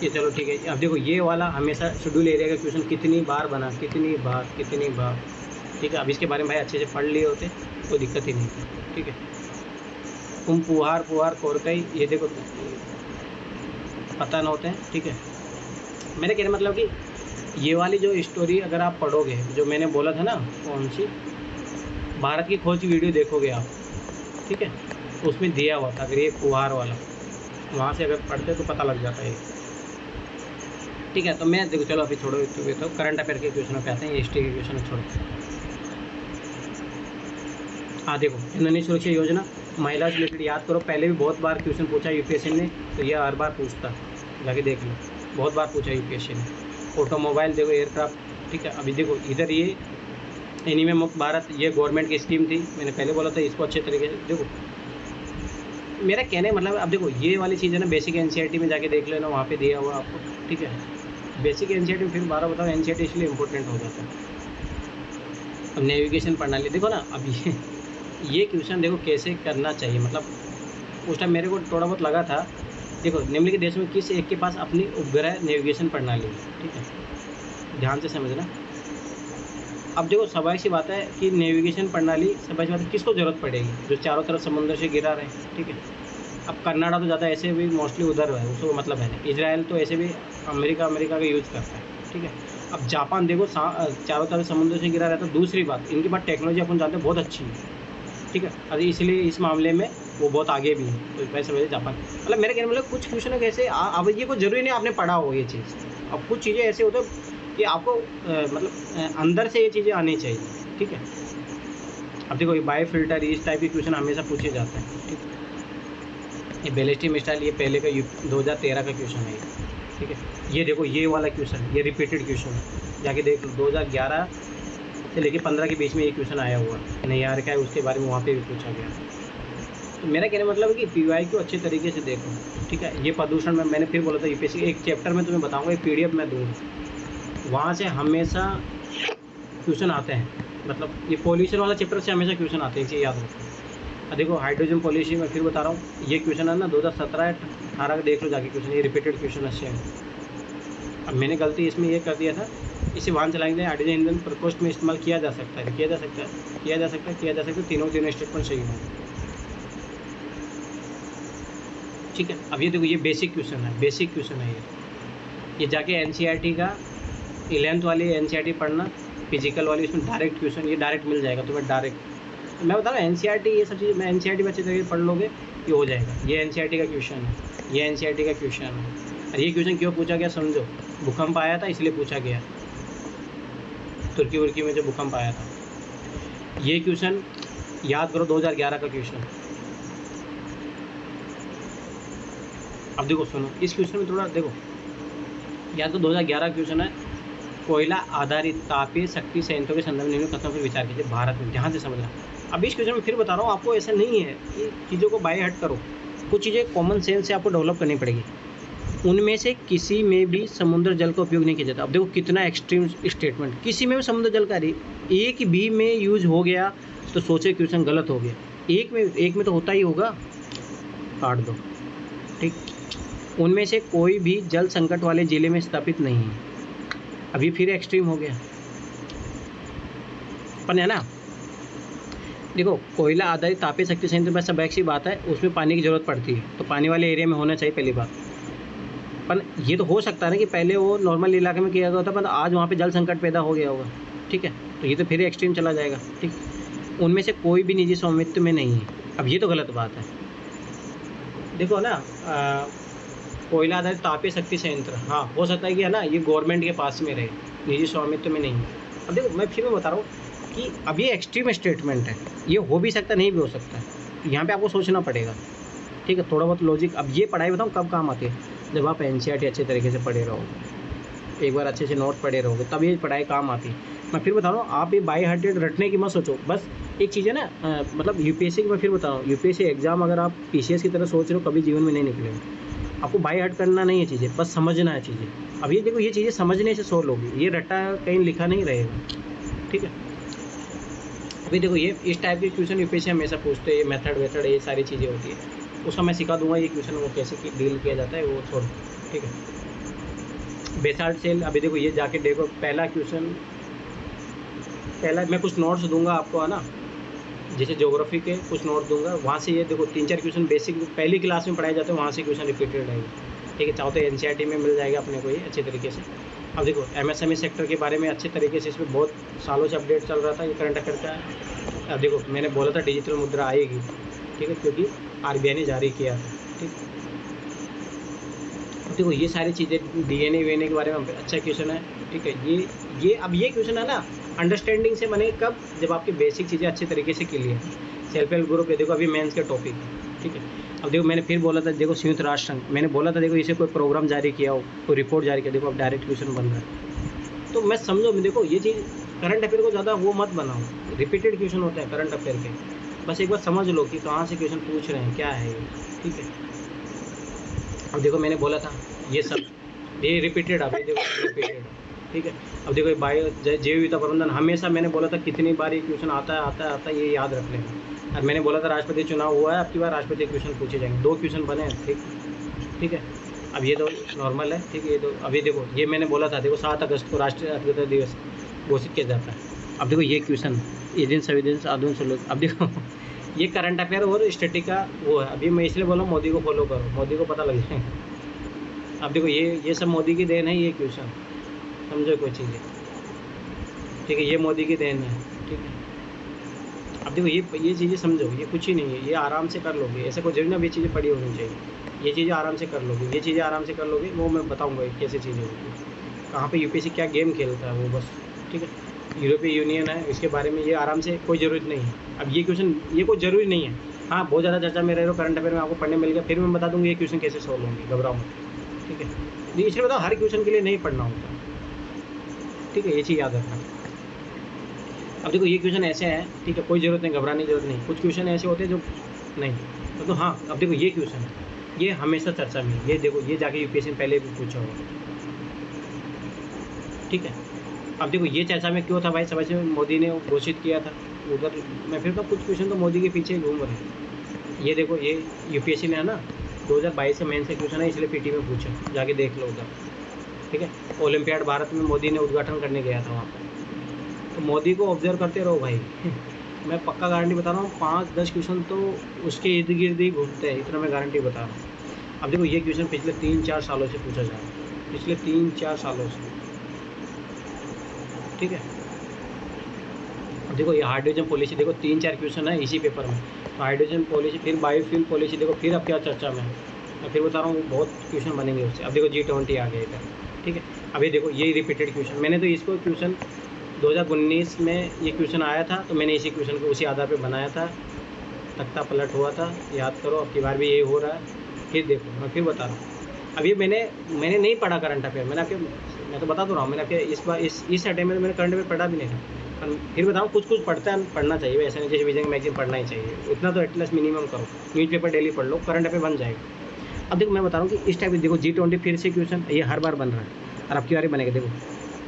ये, चलो ठीक है। अब देखो ये वाला हमेशा शेड्यूल एरिया का क्वेश्चन कितनी बार बना, कितनी बार, ठीक है। अब इसके बारे में भाई अच्छे से पढ़ लिए होते कोई दिक्कत ही नहीं थी, ठीक है। तुम पुहार कोरकई, ये देखो पता न होते हैं, ठीक है। मेरे कहने मतलब कि ये वाली जो स्टोरी अगर आप पढ़ोगे, जो मैंने बोला था ना, कौन सी, भारत की खोज की वीडियो देखोगे आप, ठीक है, तो उसमें दिया हुआ था। अगर ये पुहार वाला वहाँ से अगर पढ़ते तो पता लग जाता है, ठीक है। तो मैं देखो, चलो अभी छोड़ो, तो करंट अफेयर के क्वेश्चनों पे आते हैं, हिस्ट्री के क्वेश्चन छोड़ो। हाँ देखो, जननी सुरक्षा योजना महिला से रिलेटेड याद करो, पहले भी बहुत बार क्वेश्चन पूछा यूपीएससी ने, तो यह हर बार पूछता, जाके देख लो, बहुत बार पूछा यूपीएससी ने। ऑटोमोबाइल देखो, एयरक्राफ्ट, ठीक है। अभी देखो इधर ये एनीमे मुक्त भारत, ये गवर्नमेंट की स्कीम थी, मैंने पहले बोला था, इसको अच्छे तरीके से देखो। मेरा कहने मतलब अब देखो ये वाली चीज़ है ना, बेसिक एनसीईआरटी में जाके देख लेना, वहाँ पे दिया हुआ आपको, ठीक है। बेसिक एनसीईआरटी में फिर 12 बताओ, एनसीईआरटी इसलिए इंपॉर्टेंट हो जाता है। अब नेविगेशन प्रणाली देखो ना, अब ये क्वेश्चन देखो कैसे करना चाहिए, मतलब उस टाइम मेरे को थोड़ा बहुत लगा था। देखो निम्नलिखित देश में किस एक के पास अपनी उपग्रह नेविगेशन प्रणाली है, ठीक है, ध्यान से समझना। अब देखो स्वाभाविक सी बात है कि नेविगेशन प्रणाली, स्वाभाविक सी बात है, किसको ज़रूरत पड़ेगी जो चारों तरफ समुद्र से घिरा रहे, ठीक है। अब कनाडा तो ज़्यादा ऐसे भी मोस्टली उधर है, उसको मतलब है नहीं। इजराइल तो ऐसे भी अमेरिका का यूज़ करता है, ठीक है। अब जापान देखो चारों तरफ समुद्र से घिरा रहता है। दूसरी बात, इनके पास टेक्नोलॉजी अपन जानते हैं बहुत अच्छी है, ठीक है। और इसलिए इस मामले में वो बहुत आगे भी है, तो वैसे वजह जापान मतलब मेरे कहने मतलब कुछ क्वेश्चन ऐसे अब ये कोई ज़रूरी नहीं आपने पढ़ा हो ये चीज़। अब कुछ चीज़ें ऐसे होते हैं कि आपको मतलब अंदर से ये चीज़ें आनी चाहिए, ठीक है। अब देखो ये बायो फिल्टर, इस टाइप के क्वेश्चन हमेशा पूछे जाते हैं, ठीक है। ये बैलिस्टिक मिसाइल, ये पहले का 2013 का क्वेश्चन है, ठीक है। ये देखो ये वाला क्वेश्चन, ये रिपीटेड क्वेश्चन है, जाके देख लो 2011 से लेके 15 के बीच में ये क्वेश्चन आया हुआ नहीं यार क्या है, उसके बारे में वहाँ पे भी पूछा गया। तो मेरा कहने मतलब है कि पीवाई को अच्छे तरीके से देखो, ठीक है। ये प्रदूषण में मैंने फिर बोला था यूपीएससी एक चैप्टर में तुम्हें बताऊँगा, एक PDF मैं दूँगा, वहाँ से हमेशा क्वेश्चन आते हैं। मतलब ये पॉल्यूशन वाला चैप्टर से हमेशा क्वेश्चन आते हैं, इसे याद रखो। देखो हाइड्रोजन पॉलिसी में फिर बता रहा हूँ, ये क्वेश्चन है ना 2017-18 देख लो जाके क्वेश्चन, ये रिपीटेड क्वेश्चन है। अब मैंने गलती इसमें ये कर दिया था, इसे वाहन चलाएंगे हाइड्रोजन ईंधन प्रकोष्ठ में इस्तेमाल किया जा सकता है, किया जा सकता है, किया जा सकता है, किया जा सकता है, तीनों स्टेटमेंट सही है, ठीक है। अब ये देखो ये बेसिक क्वेश्चन है, बेसिक क्वेश्चन है ये जाके NCERT का 11th वाली NCERT पढ़ना, फिजिकल वाली, इसमें डायरेक्ट क्वेश्चन, ये डायरेक्ट मिल जाएगा तुम्हें डायरेक्ट। मैं बता रहा हूँ NCERT ये सब चीज़ मैं NCERT में अच्छे तरीके से पढ़ लोगे ये हो जाएगा। ये NCERT का क्वेश्चन है, ये NCERT का क्वेश्चन है। और ये क्वेश्चन क्यों पूछा गया समझो, भूकंप आया था इसलिए पूछा गया, तुर्की उर्की में जो भूकंप आया था। ये क्वेश्चन याद करो 2011 का क्वेश्चन। अब देखो सुनो, इस क्वेश्चन में थोड़ा देखो याद करो 2011 क्वेश्चन है, कोयला आधारित तापीय शक्ति संयंत्रों के संदर्भ में कथनों पर विचार कीजिए भारत में, ध्यान से समझना। अब इस क्वेश्चन में फिर बता रहा हूँ आपको, ऐसा नहीं है कि चीज़ों को बाय हट करो, कुछ चीज़ें कॉमन सेंस से आपको डेवलप करनी पड़ेगी। उनमें से किसी में भी समुद्र जल का उपयोग नहीं किया जाता। अब देखो कितना एक्सट्रीम स्टेटमेंट, किसी में भी समुद्र जल का एक भी में यूज हो गया तो सोचे क्वेश्चन गलत हो गया। एक में तो होता ही होगा, काट दो, ठीक। उनमें से कोई भी जल संकट वाले जिले में स्थापित नहीं है। अभी फिर एक्सट्रीम हो गया पर है ना। देखो कोयला आधारित तापीय शक्ति संयंत्र में सब एक सी बात है, उसमें पानी की ज़रूरत पड़ती है, तो पानी वाले एरिया में होना चाहिए पहली बात। पर ये तो हो सकता है ना कि पहले वो नॉर्मल इलाके में किया गया होता, पर आज वहाँ पे जल संकट पैदा हो गया होगा, ठीक है। तो ये तो फिर एक्सट्रीम चला जाएगा, ठीक। उनमें से कोई भी निजी स्वामित्व में नहीं है। अब ये तो गलत बात है। देखो ना कोयला आधारित तापीय शक्ति संयंत्र, हाँ हो सकता है कि है ना ये गवर्नमेंट के पास में रहे, निजी स्वामित्व में नहीं है। अब देखो मैं फिर मैं बता रहा हूँ कि अब ये एक्सट्रीम स्टेटमेंट है, ये हो भी सकता है नहीं भी हो सकता है, यहाँ पे आपको सोचना पड़ेगा, ठीक है। थोड़ा बहुत लॉजिक। अब ये पढ़ाई बताऊँ कब काम आती है, जब आप NCERT अच्छे तरीके से पढ़े रहोगे, एक बार अच्छे से नोट पढ़े रहोगे, तब ये पढ़ाई काम आती है। मैं फिर बता रहा हूँ, आप ये बाय हार्टेड रटने की मत सोचो। बस एक चीज़ है ना मतलब UPSC की मैं फिर बता रहा हूँ, UPSC एग्जाम अगर आप PCS की तरह सोच रहे हो कभी जीवन में नहीं निकलेगा। आपको बाय हार्ट करना नहीं है चीज़ें, बस समझना है चीज़ें। अब ये देखो ये चीज़ें समझने से सोल्व होगी, ये रट्टा कहीं लिखा नहीं रहेगा, ठीक है। अभी देखो ये इस टाइप के क्वेश्चन UPSC हमेशा पूछते हैं, ये मेथड वेथड ये सारी चीज़ें होती है, उसका मैं सिखा दूंगा ये क्वेश्चन वो कैसे डील किया जाता है, वो छोड़, ठीक है। बेसाल्ट सेल, अभी देखो ये जाके देखो पहला क्वेश्चन, पहला मैं कुछ नोट्स दूंगा आपको है ना, जैसे ज्योग्राफी के कुछ नोट दूंगा, वहाँ से ये देखो 3-4 क्वेश्चन बेसिक पहली क्लास में पढ़ाए जाते हैं, वहाँ से क्वेश्चन रिपीटेड रहेगा, ठीक है। चाहो तो NCERT में मिल जाएगा अपने को ये अच्छे तरीके से। अब देखो MSME सेक्टर के बारे में अच्छे तरीके से इसमें बहुत सालों से अपडेट चल रहा था, ये करंट अफेयर का है। अब देखो मैंने बोला था डिजिटल मुद्रा आएगी, ठीक है, क्योंकि RBI ने जारी किया था, ठीक। देखो ये सारी चीज़ें DNA के बारे में अच्छा क्वेश्चन है, ठीक है। ये अब ये क्वेश्चन है ना अंडरस्टैंडिंग से बने कब, जब आपकी बेसिक चीज़ें अच्छे तरीके से क्लियर है। सेल्फ हेल्प ग्रुप ये देखो अभी मेंस का टॉपिक है, ठीक है। अब देखो मैंने फिर बोला था, देखो संयुक्त राष्ट्र संघ मैंने बोला था, देखो इसे कोई प्रोग्राम जारी किया हो, कोई रिपोर्ट जारी किया, देखो अब डायरेक्ट क्वेश्चन बन रहा है। तो मैं समझो देखो ये चीज़ करंट अफेयर को ज़्यादा वो मत बनाओ, रिपीटेड क्वेश्चन होता है करंट अफेयर के, बस एक बार समझ लो कि कहाँ से क्वेश्चन पूछ रहे हैं, क्या है ये, ठीक है। अब देखो मैंने बोला था ये सब ये रिपीटेड, अब ये देखो रिपीटेड, ठीक है। अब देखो बायो जैव विविधता प्रबंधन, हमेशा मैंने बोला था कितनी बार ये क्वेश्चन आता है, ये याद रख लेना। और मैंने बोला था राष्ट्रपति चुनाव हुआ है, आपकी बार राष्ट्रपति क्वेश्चन पूछे जाएंगे, 2 क्वेश्चन बने हैं, ठीक है। अब ये तो नॉर्मल है, ठीक है। ये तो अभी देखो ये मैंने बोला था, देखो 7 अगस्त को राष्ट्रीय एकता दिवस घोषित किया जाता है, अब देखो ये क्वेश्चन एजेंस एविडेंस आधुन सलूक, अब देखो ये करंट अफेयर और स्टडी का वो है। अभी मैं इसलिए बोला मोदी को फॉलो करो, मोदी को पता लग जाए। अब देखो ये सब मोदी की देन है, ये क्वेश्चन समझो कोई चीज़ें, ठीक है, ये मोदी की देन है, ठीक है। अब देखो ये चीज़ें समझो, ये कुछ ही नहीं है, ये आराम से कर लोगे, ऐसे कोई जरूरी ना ये चीज़ें पड़ी होनी चाहिए, ये चीज़ें आराम से कर लोगे, ये चीज़ें आराम से कर लोगे, वो मैं बताऊँगा कैसे चीज़ें होगी, कहाँ पे यूपीएससी क्या गेम खेलता है वो बस, ठीक है। यूरोपीय यूनियन है, इसके बारे में ये आराम से कोई ज़रूरत नहीं है। अब ये क्वेश्चन ये कोई ज़रूरी नहीं है, हाँ बहुत ज़्यादा चर्चा में रह रहे हो, करंट अफेयर में आपको पढ़ने मिल गया, फिर मैं बता दूँगी ये क्वेश्चन कैसे सॉल्व होंगे, घबराओ मत, ठीक है। इसलिए बताओ हर क्वेश्चन के लिए नहीं पढ़ना होता, ठीक है, ये चीज़ याद रखना। अब देखो ये क्वेश्चन ऐसे हैं, ठीक है, कोई ज़रूरत नहीं, घबराने की जरूरत नहीं, कुछ क्वेश्चन ऐसे होते हैं जो नहीं तो हाँ। अब देखो ये क्वेश्चन ये हमेशा चर्चा में, ये देखो ये जाके यूपीएससी में पहले भी पूछा होगा, ठीक है। अब देखो ये चर्चा में क्यों था भाई, समझ में मोदी ने घोषित किया था उधर, मैं फिर तो कुछ क्वेश्चन तो मोदी के पीछे घूम रहे हैं। ये देखो ये यूपीएससी ने है ना 2022 से मेन से क्वेश्चन है, इसलिए पीटी में पूछा, जाके देख लो उधर, ठीक है। ओलंपियाड भारत में मोदी ने उद्घाटन करने गया था वहाँ पर, तो मोदी को ऑब्जर्व करते रहो भाई। मैं पक्का गारंटी बता रहा हूँ 5-10 क्वेश्चन तो उसके इर्द गिर्द ही घूमते हैं, इतना मैं गारंटी बता रहा हूँ। अब देखो ये क्वेश्चन पिछले 3-4 सालों से पूछा जा रहा है, पिछले 3-4 सालों से, ठीक है। अब देखो ये हाइड्रोजन पॉलिसी, देखो 3-4 क्वेश्चन है इसी पेपर में, तो हाइड्रोजन पॉलिसी, फिर बायोफ्यूल पॉलिसी, देखो फिर अब क्या चर्चा में है, मैं फिर बता रहा हूँ बहुत क्वेश्चन बनेंगे उससे। अब देखो G20 आ गया इधर, ठीक है। अभी देखो ये रिपीटेड क्वेश्चन, मैंने तो इसको क्वेश्चन 2019 में ये क्वेश्चन आया था, तो मैंने इसी क्वेश्चन को उसी आधार पे बनाया था, तख्ता पलट हुआ था, याद करो। अब की बार भी ये हो रहा है, फिर देखो मैं फिर बता रहा हूँ। अभी मैंने नहीं पढ़ा करंट अफेयर, मैं तो बता दो रहा हूँ, मैंने आपके इस बार इस अटेम्प्ट में मैंने करंट अफेयर पढ़ा भी नहीं था, पर फिर बताऊँ कुछ पढ़ना चाहिए, ऐसा नहीं जैसे विजय मैगजीन पढ़ना ही चाहिए, इतना तो एटलीस्ट मिनिमम करो, न्यूज़पेपर डेली पढ़ लो, करंट अफेयर बन जाएगा। अब देखो मैं बता रहा हूँ कि इस टाइप देखो G20 फिर से क्वेश्चन ये हर बार बन रहा है, और आपकी बार बनेगा। देखो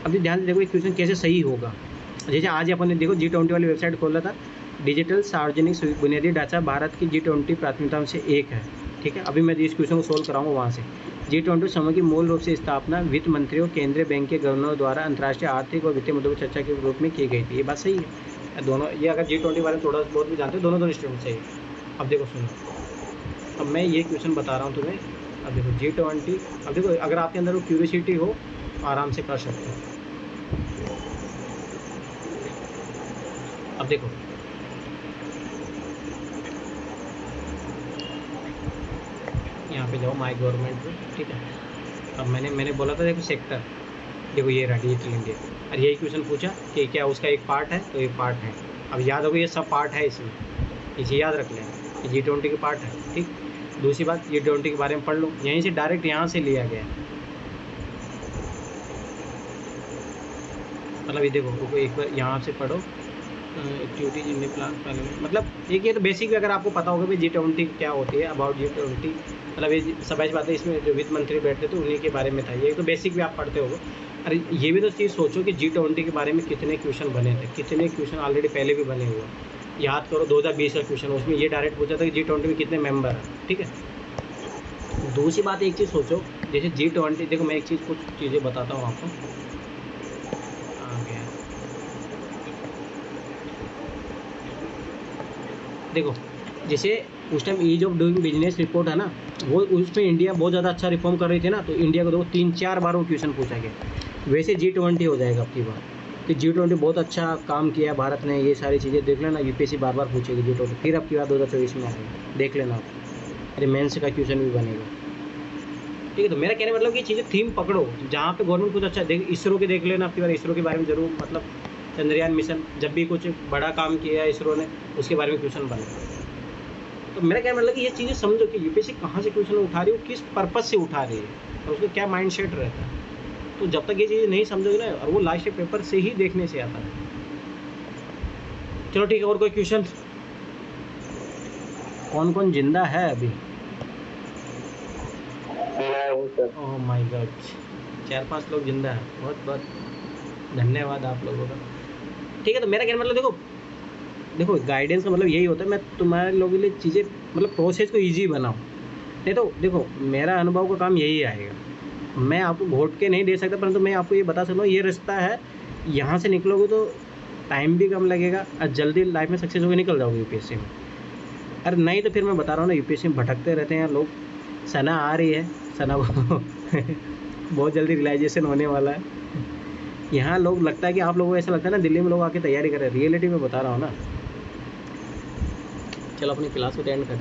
अभी ध्यान से देखो ये क्वेश्चन कैसे सही होगा। जैसे आज अपन ने देखो G20 वाली वेबसाइट खोला था, डिजिटल सार्वजनिक बुनियादी ढांचा भारत की G20 प्राथमिकताओं से एक है, ठीक है। अभी मैं इस क्वेश्चन को सोल्व कराऊंगा वहाँ से। G20 समूह की मूल रूप से स्थापना वित्त मंत्रियों, केंद्रीय बैंक के गवर्नरों द्वारा अंतर्राष्ट्रीय आर्थिक और वित्तीय मुद्दों पर चर्चा के रूप में की गई थी। ये बात सही है दोनों, ये अगर G20 बारे में थोड़ा बहुत भी जानते हो, दोनों स्टूडेंट सही है। अब देखो सुनो, अब मैं ये क्वेश्चन बता रहा हूँ तुम्हें। अब देखो G20, अब देखो अगर आपके अंदर वो क्यूरियोसिटी हो आराम से कर सकते हो। अब देखो यहाँ पे जाओ माय गवर्नमेंट पे, ठीक है। अब मैंने बोला था देखो सेक्टर, देखो ये रहा डिजिटल इंडिया, और यही क्वेश्चन पूछा कि क्या उसका एक पार्ट है, तो ये पार्ट है। अब याद होगा ये सब पार्ट है इसमें, इसे याद रख लेना, ये G20 के पार्ट है, ठीक। दूसरी बात G20 के बारे में पढ़ लो, यहीं से डायरेक्ट यहाँ से लिया गया, मतलब ये देखो एक बार यहाँ से पढ़ो, एक्टिविटीज इन प्लान पहले, मतलब एक ये तो बेसिक भी अगर आपको पता होगा भाई G20 क्या होती है, अबाउट G20, मतलब ये सब ऐसी बातें, इसमें जो वित्त मंत्री बैठते थे उन्हीं के बारे में था, ये तो बेसिक भी आप पढ़ते होगे। अरे ये भी तो चीज़ सोचो कि G20 के बारे में कितने क्वेश्चन बने थे, कितने क्वेश्चन ऑलरेडी पहले भी बने हुए, याद करो 2020 का क्वेश्चन, उसमें ये डायरेक्ट पूछा था कि G20 में कितने मेंबर हैं, ठीक है। दूसरी बात एक चीज़ सोचो, जैसे G20, देखो मैं एक चीज़ कुछ चीज़ें बताता हूँ आपको, देखो जैसे उस time ease of doing business report है ना, वो उसमें इंडिया बहुत ज़्यादा अच्छा रिफॉर्म कर रही थी ना, तो इंडिया को 2-3-4 बार वो क्वेश्चन पूछा गया। वैसे G20 हो जाएगा आपकी बार कि G20 बहुत अच्छा काम किया भारत ने, ये सारी चीज़ें देख लेना, यूपीएससी बार बार पूछेगी G20, फिर आपकी बात 2024 में आएगी, देख लेना आप, अरे मेंस का क्वेश्चन भी बनेगा, ठीक है। तो मेरा कहने मतलब कि चीज़ें थीम पकड़ो, जहाँ पे गवर्नमेंट कुछ अच्छा देख, इसरो के देख लेना आपकी बार, इसरो के बारे में जरूर, मतलब चंद्रयान मिशन जब भी कुछ बड़ा काम किया है इसरो ने, उसके बारे में क्वेश्चन बने। तो मेरा क्या मतलब कि ये चीज़ें समझो कि यूपीएससी कहाँ से क्वेश्चन उठा रही हो, किस पर्पज़ से उठा रही है, और उसका क्या माइंडसेट रहता है। तो जब तक ये चीज़ें नहीं समझोगे ना, और वो लास्ट पेपर से ही देखने से आता है। चलो ठीक है, और कोई क्वेश्चन? कौन कौन जिंदा है अभी? ओह माय गॉड, 4-5 लोग जिंदा है, बहुत बहुत धन्यवाद आप लोगों का, ठीक है। तो मेरा क्या मतलब, देखो गाइडेंस का मतलब यही होता है, मैं तुम्हारे लोगों के लिए चीज़ें मतलब प्रोसेस को इजी बनाऊं, नहीं तो देखो मेरा अनुभव का काम यही आएगा, मैं आपको घोट के नहीं दे सकता, परंतु मैं आपको ये बता सकता हूँ ये रास्ता है, यहाँ से निकलोगे तो टाइम भी कम लगेगा और जल्दी लाइफ में सक्सेस होकर निकल जाओगे यूपीएससी में। अरे नहीं तो फिर मैं बता रहा हूँ ना, यूपीएससी में भटकते रहते हैं लोग। सना आ रही है, सना को बहुत जल्दी रियलाइजेशन होने वाला है। यहाँ लोग लगता है कि आप लोगों को ऐसा लगता है ना दिल्ली में लोग आके तैयारी कर रहे हैं, रियलिटी में बता रहा हूँ ना। चलो अपनी क्लास को एंड करते हैं।